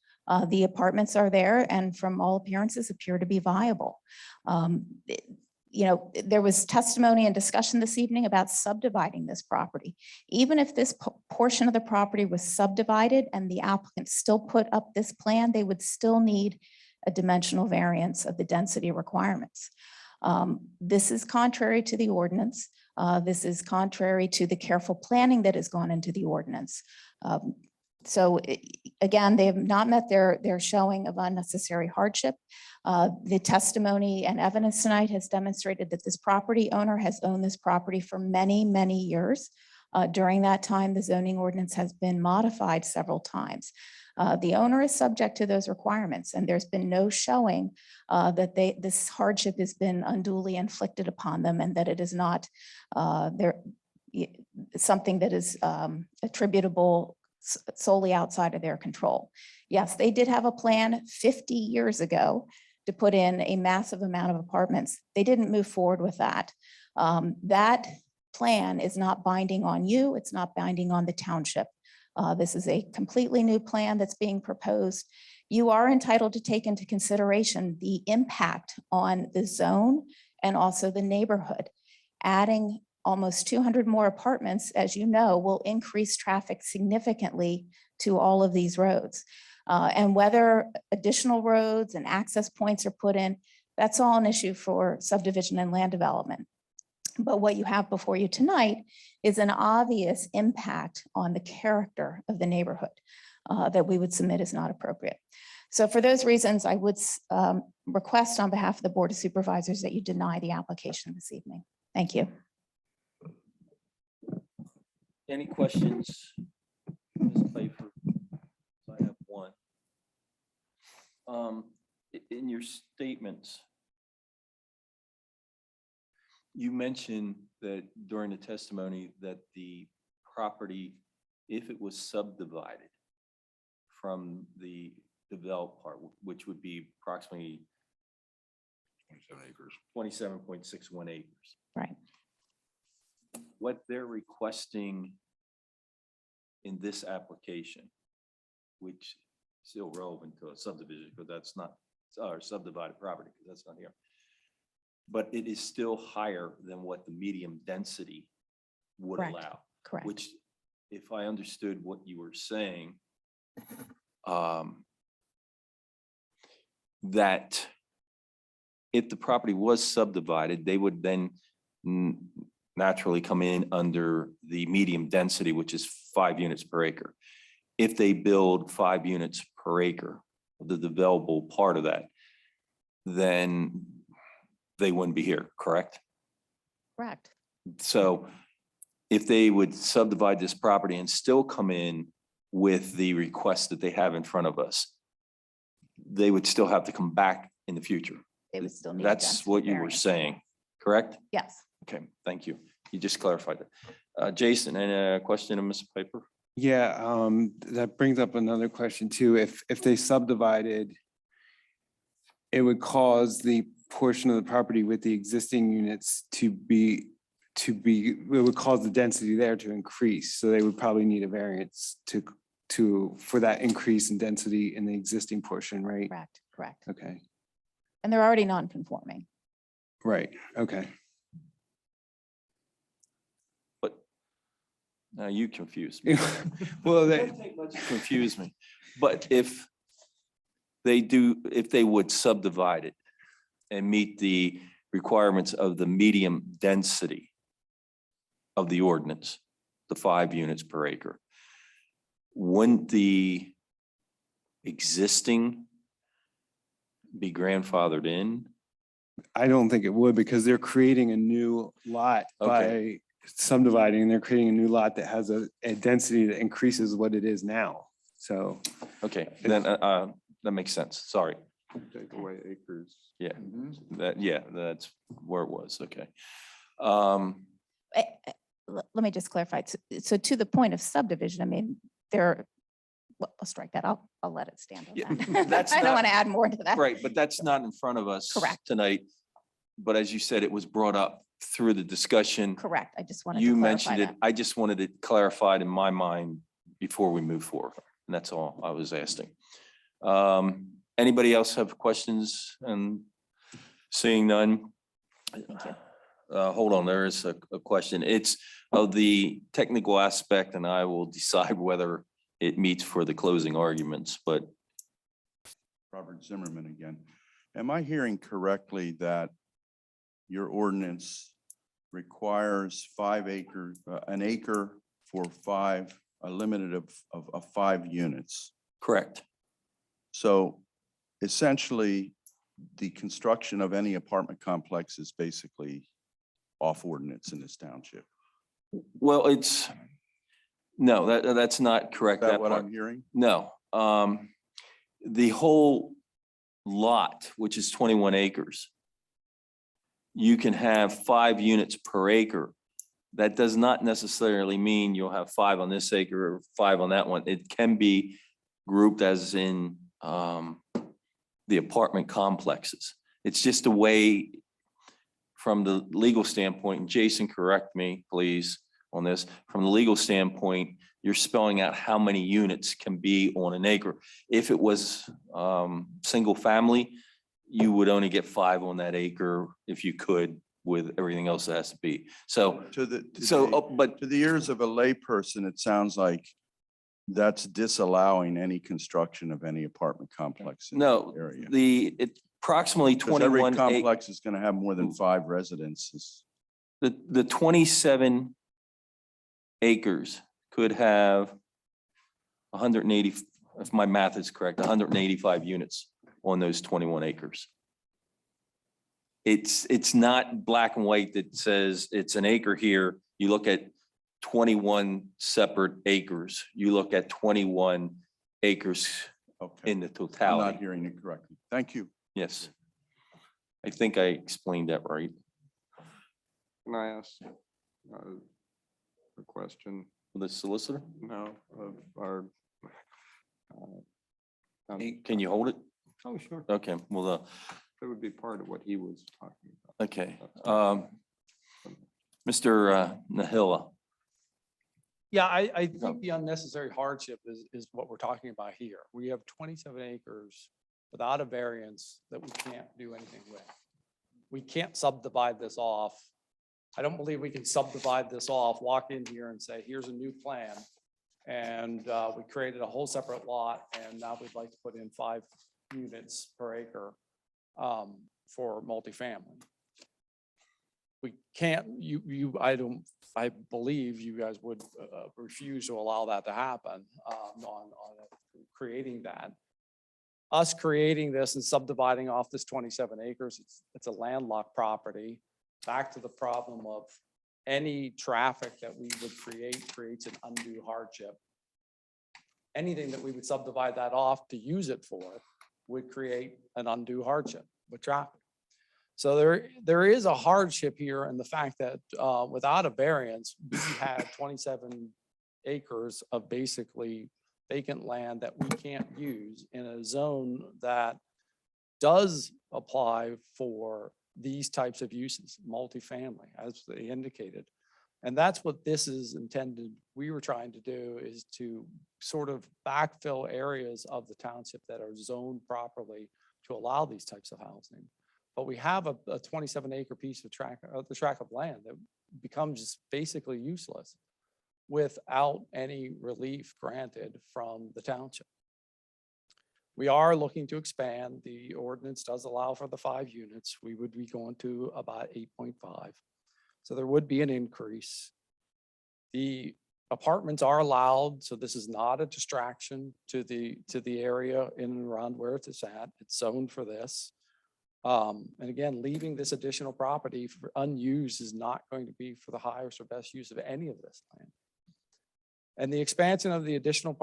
The apartments are there and from all appearances appear to be viable. You know, there was testimony and discussion this evening about subdividing this property. Even if this portion of the property was subdivided and the applicant still put up this plan, they would still need a dimensional variance of the density requirements. This is contrary to the ordinance. This is contrary to the careful planning that has gone into the ordinance. So again, they have not met their showing of unnecessary hardship. The testimony and evidence tonight has demonstrated that this property owner has owned this property for many, many years. During that time, the zoning ordinance has been modified several times. The owner is subject to those requirements, and there's been no showing that this hardship has been unduly inflicted upon them and that it is not something that is attributable solely outside of their control. Yes, they did have a plan 50 years ago to put in a massive amount of apartments. They didn't move forward with that. That plan is not binding on you. It's not binding on the township. This is a completely new plan that's being proposed. You are entitled to take into consideration the impact on the zone and also the neighborhood. Adding almost 200 more apartments, as you know, will increase traffic significantly to all of these roads. And whether additional roads and access points are put in, that's all an issue for subdivision and land development. But what you have before you tonight is an obvious impact on the character of the neighborhood that we would submit is not appropriate. So for those reasons, I would request on behalf of the Board of Supervisors that you deny the application this evening. Thank you. Any questions? Ms. Pfeiffer? I have one. In your statements, you mentioned that during the testimony that the property, if it was subdivided from the developed part, which would be approximately 27 acres. 27.61 acres. Right. What they're requesting in this application, which is still relevant to a subdivision, because that's not, or subdivided property, because that's not here. But it is still higher than what the medium density would Correct. allow. Correct. Which, if I understood what you were saying, that if the property was subdivided, they would then naturally come in under the medium density, which is 5 units per acre. If they build 5 units per acre, the developable part of that, then they wouldn't be here, correct? Correct. So if they would subdivide this property and still come in with the request that they have in front of us, they would still have to come back in the future. They would still need. That's what you were saying, correct? Yes. Okay, thank you. You just clarified that. Jason, any question of Ms. Piper? Yeah, that brings up another question too. If they subdivided, it would cause the portion of the property with the existing units it would cause the density there to increase. So they would probably need a variance for that increase in density in the existing portion, right? Correct. Correct. Okay, And they're already non-conforming. right, okay. But now you confused me. Well, Don't take much to confuse me. But if they would subdivide it and meet the requirements of the medium density of the ordinance, the 5 units per acre, wouldn't the existing be grandfathered in? I don't think it would, because they're creating a new lot by subdividing. They're creating a new lot that has a density that increases what it is now. So. Okay, then that makes sense. Sorry. Take away acres. Yeah, that's where it was. Okay. let me just clarify. So to the point of subdivision, I mean, there, well, I'll strike that. I'll let it stand on Yeah, that. that's I don't not- want to add more to that. Right, but that's not in front of us Correct. tonight. But as you said, it was brought up through the discussion. Correct. I just wanted to You clarify mentioned it. that. I just wanted it clarified in my mind before we move forward. And that's all I was asking. Anybody else have questions? And seeing none? Thank you. Hold on, there is a question. It's of the technical aspect, and I will decide whether it meets for the closing arguments, but Robert Zimmerman again. Am I hearing correctly that your ordinance requires 5 acres, an acre for 5, a limited of 5 units? correct. So essentially, the construction of any apartment complex is basically off ordinance in this township. Well, no, that's not correct. Is that what part. I'm hearing? No, the whole lot, which is 21 acres, you can have 5 units per acre. That does not necessarily mean you'll have 5 on this acre or 5 on that one. It can be grouped as in the apartment complexes. It's just a way from the legal standpoint, and Jason, correct me, please, on this. From the legal standpoint, you're spelling out how many units can be on an acre. If it was single family, you would only get 5 on that acre if you could, with everything else that has to be. So, but To the ears of a layperson, it sounds like that's disallowing any construction of any apartment complex in no, the area. it's approximately Because every 21 acres. complex is going to have more than 5 residences. The 27 acres could have 180, if my math is correct, 185 units on those 21 acres. It's not black and white that says it's an acre here. You look at 21 separate acres. You look at 21 acres Okay, in the I'm not totality. hearing it correctly. Thank you. Yes. I think I explained that right. Can I ask a question? The solicitor? No, of our. Can you hold it? Oh, sure. Okay, well, That would be part of what he was talking about. okay. Mr. Nahila. Yeah, I think the unnecessary hardship is what we're talking about here. We have 27 acres without a variance that we can't do anything with. We can't subdivide this off. I don't believe we can subdivide this off, walk in here and say, here's a new plan. And we created a whole separate lot, and now we'd like to put in 5 units per acre for multifamily. We can't, I believe you guys would refuse to allow that to happen on creating that. Us creating this and subdividing off this 27 acres, it's a landlocked property. Back to the problem of any traffic that we would create creates an undue hardship. Anything that we would subdivide that off to use it for would create an undue hardship with traffic. So there is a hardship here in the fact that without a variance, we had 27 acres of basically vacant land that we can't use in a zone that does apply for these types of uses, multifamily, as they indicated. And that's what this is intended. We were trying to do is to sort of backfill areas of the township that are zoned properly to allow these types of housing. But we have a 27-acre piece of tract of land that becomes just basically useless without any relief granted from the township. We are looking to expand. The ordinance does allow for the 5 units. We would be going to about 8.5. So there would be an increase. The apartments are allowed, so this is not a distraction to the area in and around where it's at. It's zoned for this. And again, leaving this additional property for unused is not going to be for the highest or best use of any of this land. And the expansion of the additional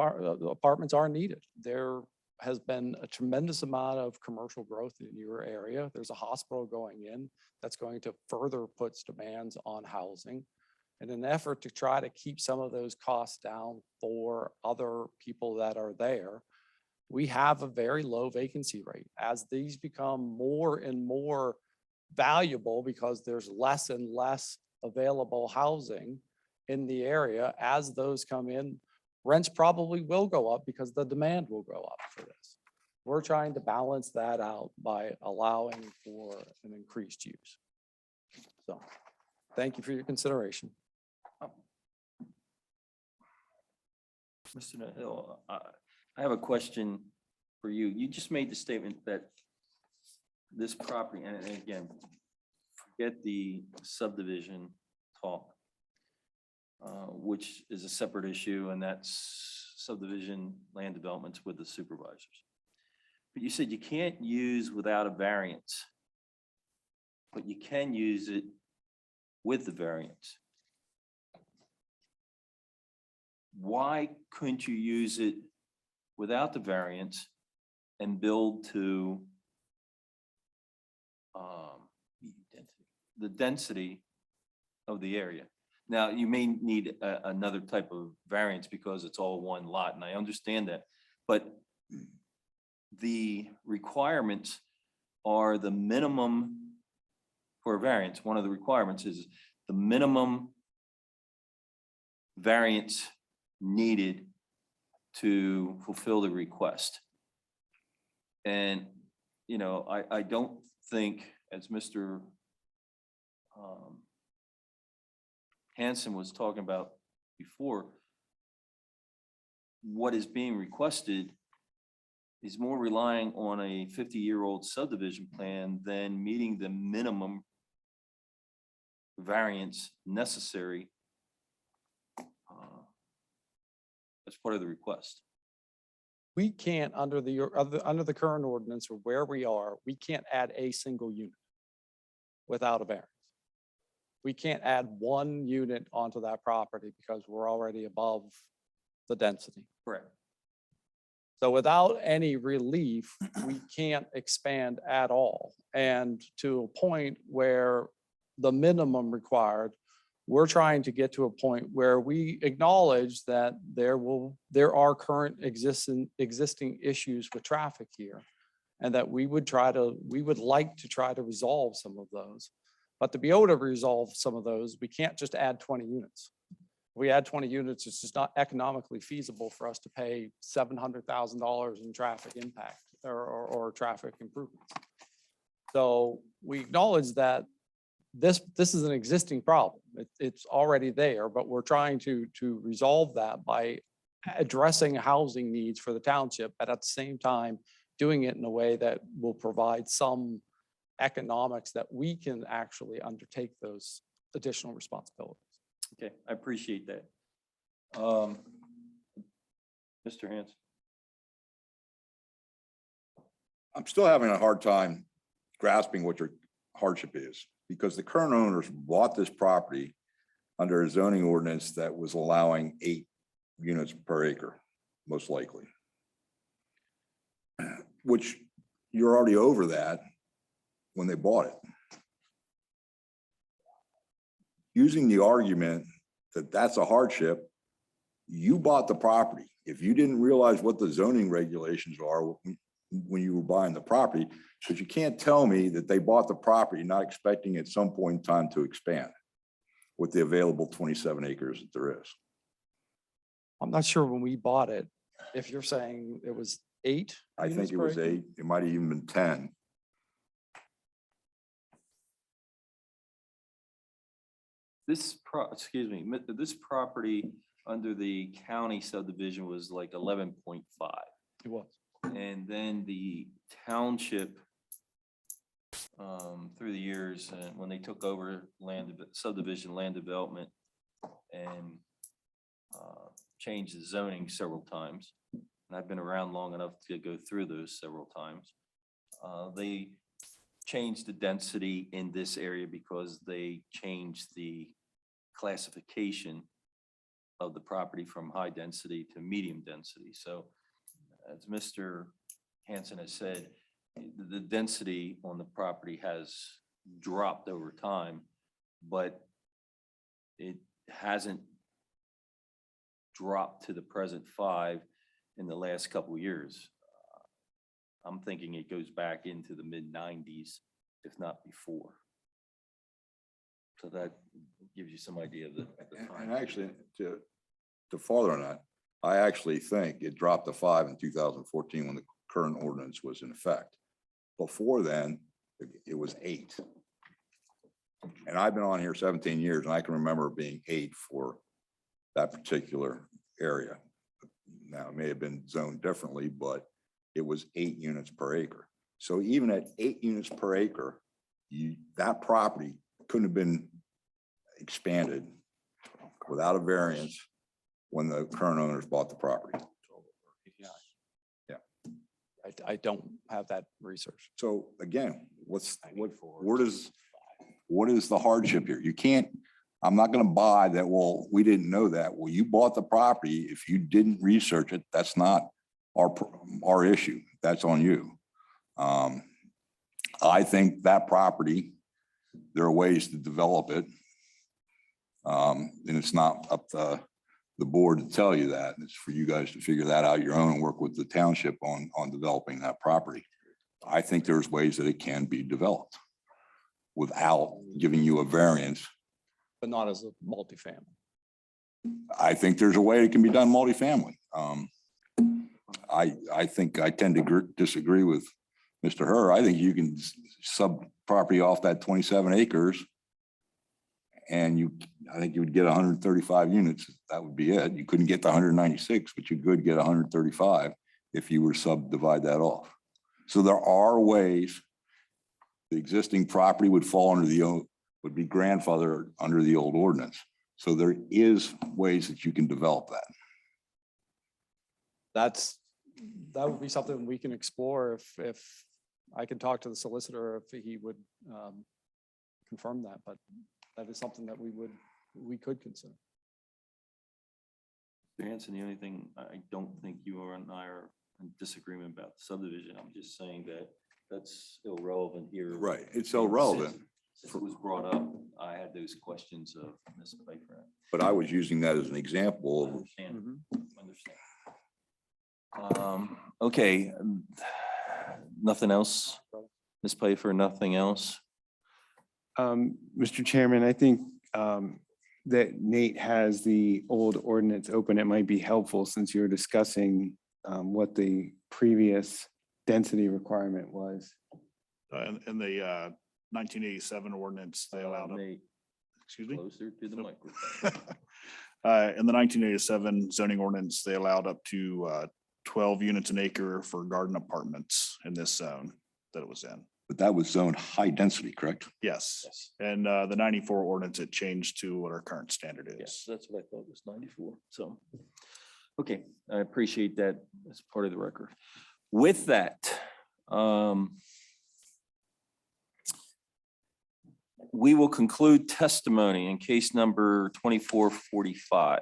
apartments are needed. There has been a tremendous amount of commercial growth in your area. There's a hospital going in that's going to further put demands on housing. in an effort to try to keep some of those costs down for other people that are there, we have a very low vacancy rate. As these become more and more valuable because there's less and less available housing in the area, as those come in, rents probably will go up because the demand will go up for this. We're trying to balance that out by allowing for an increased use. So, thank you for your consideration. Mr. Nahill, I have a question for you. You just made the statement that this property, and again, forget the subdivision talk, which is a separate issue, and that's subdivision land developments with the supervisors. But you said you can't use without a variance, but you can use it with the variance. Why couldn't you use it without the variance and build to the density of the area? Now, you may need another type of variance because it's all one lot, and I understand that, but the requirements are the minimum for a variance. One of the requirements is the minimum variance needed to fulfill the request. And, you know, I don't think, as Mr. Hanson was talking about before, what is being requested is more relying on a 50-year-old subdivision plan than meeting the minimum variance necessary as part of the request. We can't, under the current ordinance or where we are, we can't add a single unit without a variance. We can't add one unit onto that property because we're already above the density. Correct. So without any relief, we can't expand at all. And to a point where the minimum required, we're trying to get to a point where we acknowledge that there are current existing issues with traffic here, and that we would like to try to resolve some of those. But to be able to resolve some of those, we can't just add 20 units. If we add 20 units, it's just not economically feasible for us to pay $700,000 in traffic impact or traffic improvements. So we acknowledge that this is an existing problem. It's already there, but we're trying to resolve that by addressing housing needs for the township, but at the same time, doing it in a way that will provide some economics that we can actually undertake those additional responsibilities. Okay, I appreciate that. Mr. Hanson. I'm still having a hard time grasping what your hardship is, because the current owners bought this property under a zoning ordinance that was allowing 8 units per acre, most likely. Which you're already over that when they bought it. Using the argument that that's a hardship, you bought the property. If you didn't realize what the zoning regulations are when you were buying the property, because you can't tell me that they bought the property not expecting at some point in time to expand with the available 27 acres that there is. I'm not sure when we bought it, if you're saying it was 8. I think it was 8. It might have even been 10. This this property under the county subdivision was like 11.5. It was. And then the township, through the years, when they took over subdivision land development and changed the zoning several times, and I've been around long enough to go through those several times, they changed the density in this area because they changed the classification of the property from high density to medium density. So as Mr. Hanson has said, the density on the property has dropped over time, but it hasn't dropped to the present 5 in the last couple of years. I'm thinking it goes back into the mid-90s, if not before. So that gives you some idea of the And time. actually, to farther on that, I actually think it dropped to 5 in 2014 when the current ordinance was in effect. Before then, it was 8. And I've been on here 17 years and I can remember it being 8 for that particular area. Now, it may have been zoned differently, but it was 8 units per acre. So even at 8 units per acre, that property couldn't have been expanded without a variance when the current owners bought the property. Yeah. I don't have that research. So again, what is the hardship here? You can't, I'm not gonna buy that, well, we didn't know that. Well, you bought the property. If you didn't research it, that's not our issue. That's on you. I think that property, there are ways to develop it. And it's not up to the board to tell you that. It's for you guys to figure that out your own and work with the township on developing that property. I think there's ways that it can be developed without giving you a variance. But not as a multifamily. I think there's a way it can be done multifamily. I think I tend to disagree with Mr. Herr. I think you can sub property off that 27 acres and I think you would get 135 units. That would be it. You couldn't get to 196, but you could get 135 if you were subdivide that off. So there are ways the existing property would fall under would be grandfathered under the old ordinance. So there is ways that you can develop that. That would be something we can explore if I can talk to the solicitor if he would confirm that, but that is something that we could consider. Mr. Hanson, the only thing, I don't think you and I are in disagreement about the subdivision. I'm just saying that that's irrelevant here. Right, it's irrelevant. Since it was brought up, I had those questions of Ms. Pfeiffer. But I was using that as an example of Understand. Okay, nothing else? Ms. Pfeiffer, nothing else? Mr. Chairman, I think that Nate has the old ordinance open. It might be helpful since you're discussing what the previous density requirement was. In the 1987 ordinance, they allowed, excuse me? Closer to the microphone. In the 1987 zoning ordinance, they allowed up to 12 units an acre for garden apartments in this zone that it was in. but that was zoned high density, correct? Yes. And the 94 ordinance, it changed to what our current standard is. Yes, that's what I thought was 94. So, okay, I appreciate that as part of the record. With that, we will conclude testimony in case number 2445.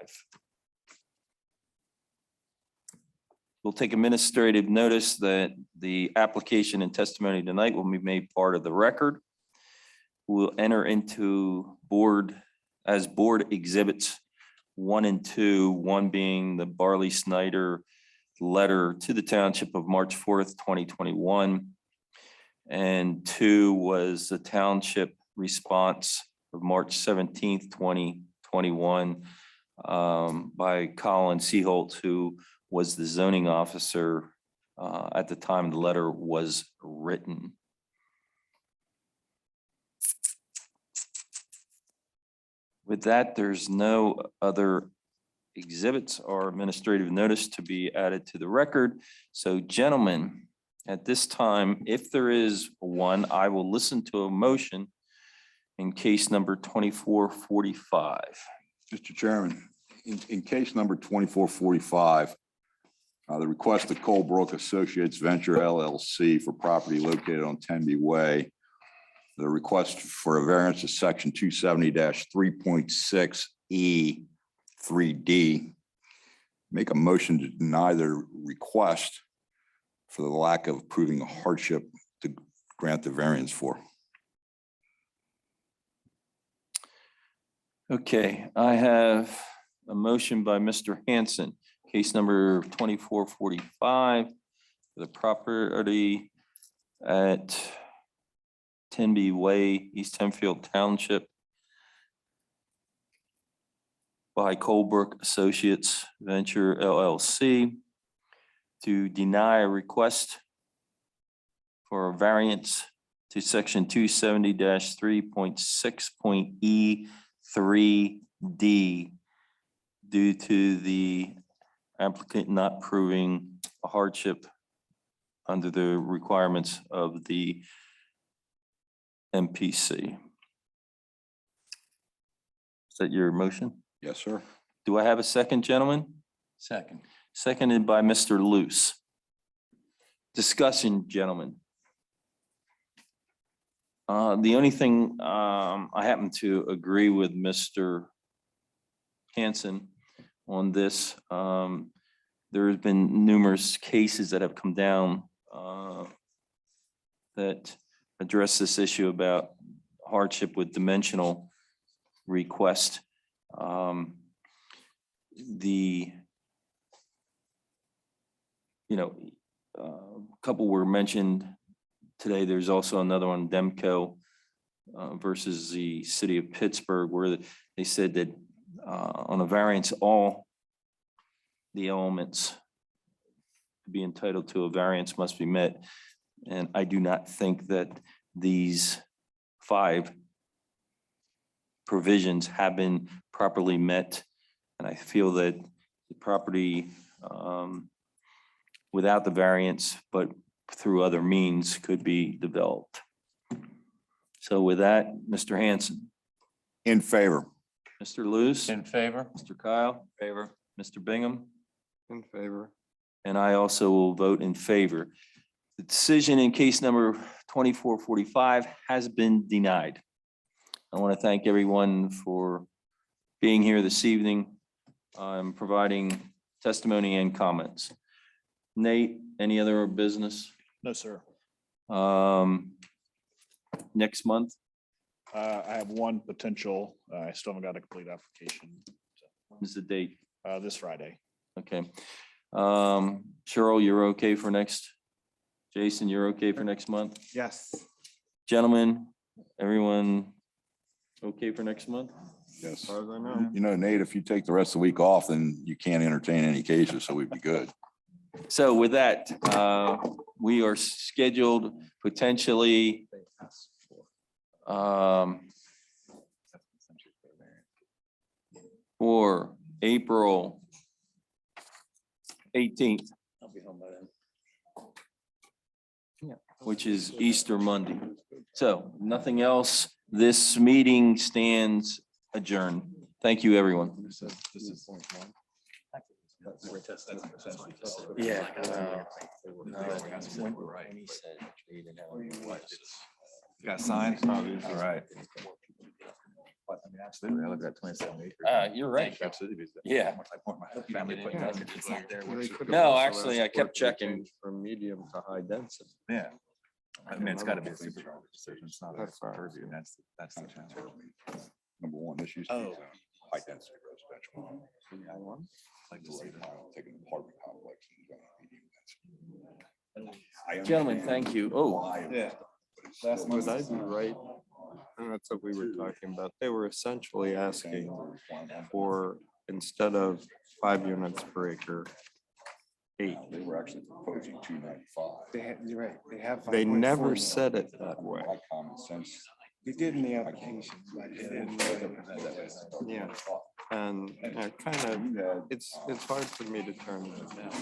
We'll take administrative notice that the application and testimony tonight will be made part of the record. We'll enter into board exhibits 1 and 2, 1 being the Barley Snyder letter to the township of March 4th, 2021. And 2 was the township response of March 17th, 2021 by Colin Seaholt, who was the zoning officer at the time the letter was written. With that, there's no other exhibits or administrative notice to be added to the record. So gentlemen, at this time, if there is one, I will listen to a motion in case number 2445. Mr. Chairman, in case number 2445, the request of Colebrook Associates Venture LLC for property located on Tenby Way. The request for a variance is section 270-3.6E 3D. Make a motion to deny their request for the lack of proving a hardship to grant the variance for. Okay, I have a motion by Mr. Hanson, case number 2445, for the property at 10B Way, East Hempfield Township by Colebrook Associates Venture LLC to deny a request for a variance to section 270-3.6.E3D due to the applicant not proving a hardship under the requirements of the MPC. Is that your motion? Yes, sir. Do I have a second, gentlemen? Second. Seconded by Mr. Luce. Discussion, gentlemen. The only thing, I happen to agree with Mr. Hanson on this. There has been numerous cases that have come down that address this issue about hardship with dimensional request. A couple were mentioned today. There's also another one, Demco versus the city of Pittsburgh, where they said that on a variance, all the elements to be entitled to a variance must be met. And I do not think that these 5 provisions have been properly met. And I feel that the property without the variance, but through other means, could be developed. So with that, Mr. Hanson. In favor. Mr. Luce. In favor? Mr. Kyle. Favor. Mr. Bingham. In favor. And I also will vote in favor. The decision in case number 2445 has been denied. I want to thank everyone for being here this evening, providing testimony and comments. Nate, any other business? No, sir. Next month? I have one potential. I still haven't got a complete application. When's the date? This Friday. Okay. Cheryl, you're okay for next? Jason, you're okay for next month? Yes. Gentlemen, everyone okay for next month? Yes. As far as I know. You know, Nate, if you take the rest of the week off, then you can't entertain any cases, so we'd be good. So with that, we are scheduled potentially for April 18th, I'll be home by then. which is Easter Monday. So nothing else. This meeting stands adjourned. Thank you, everyone. Yeah. Got signed? All right. Absolutely. I looked at 27 acres. You're right. Absolutely. Yeah. I want my family putting messages out there. They could have No, also actually, I asked kept for it to checking. change From medium to high density. Yeah. I mean, it's gotta be a supervisor decision. It's not a That's right. purview. That's the challenge. Number one, this used to be high density residential. Like to see that. Take an apartment complex and go medium density. Gentlemen, thank you. Oh, Yeah. Would I be right? And that's what we were talking about. They were essentially asking for, instead of 5 units per acre, 8. They were actually proposing 295. You're right. They have. They 5.4 never now. said it that way. My common sense. They did in the application, but they didn't. Yeah. And kind of, it's hard for me to turn that down.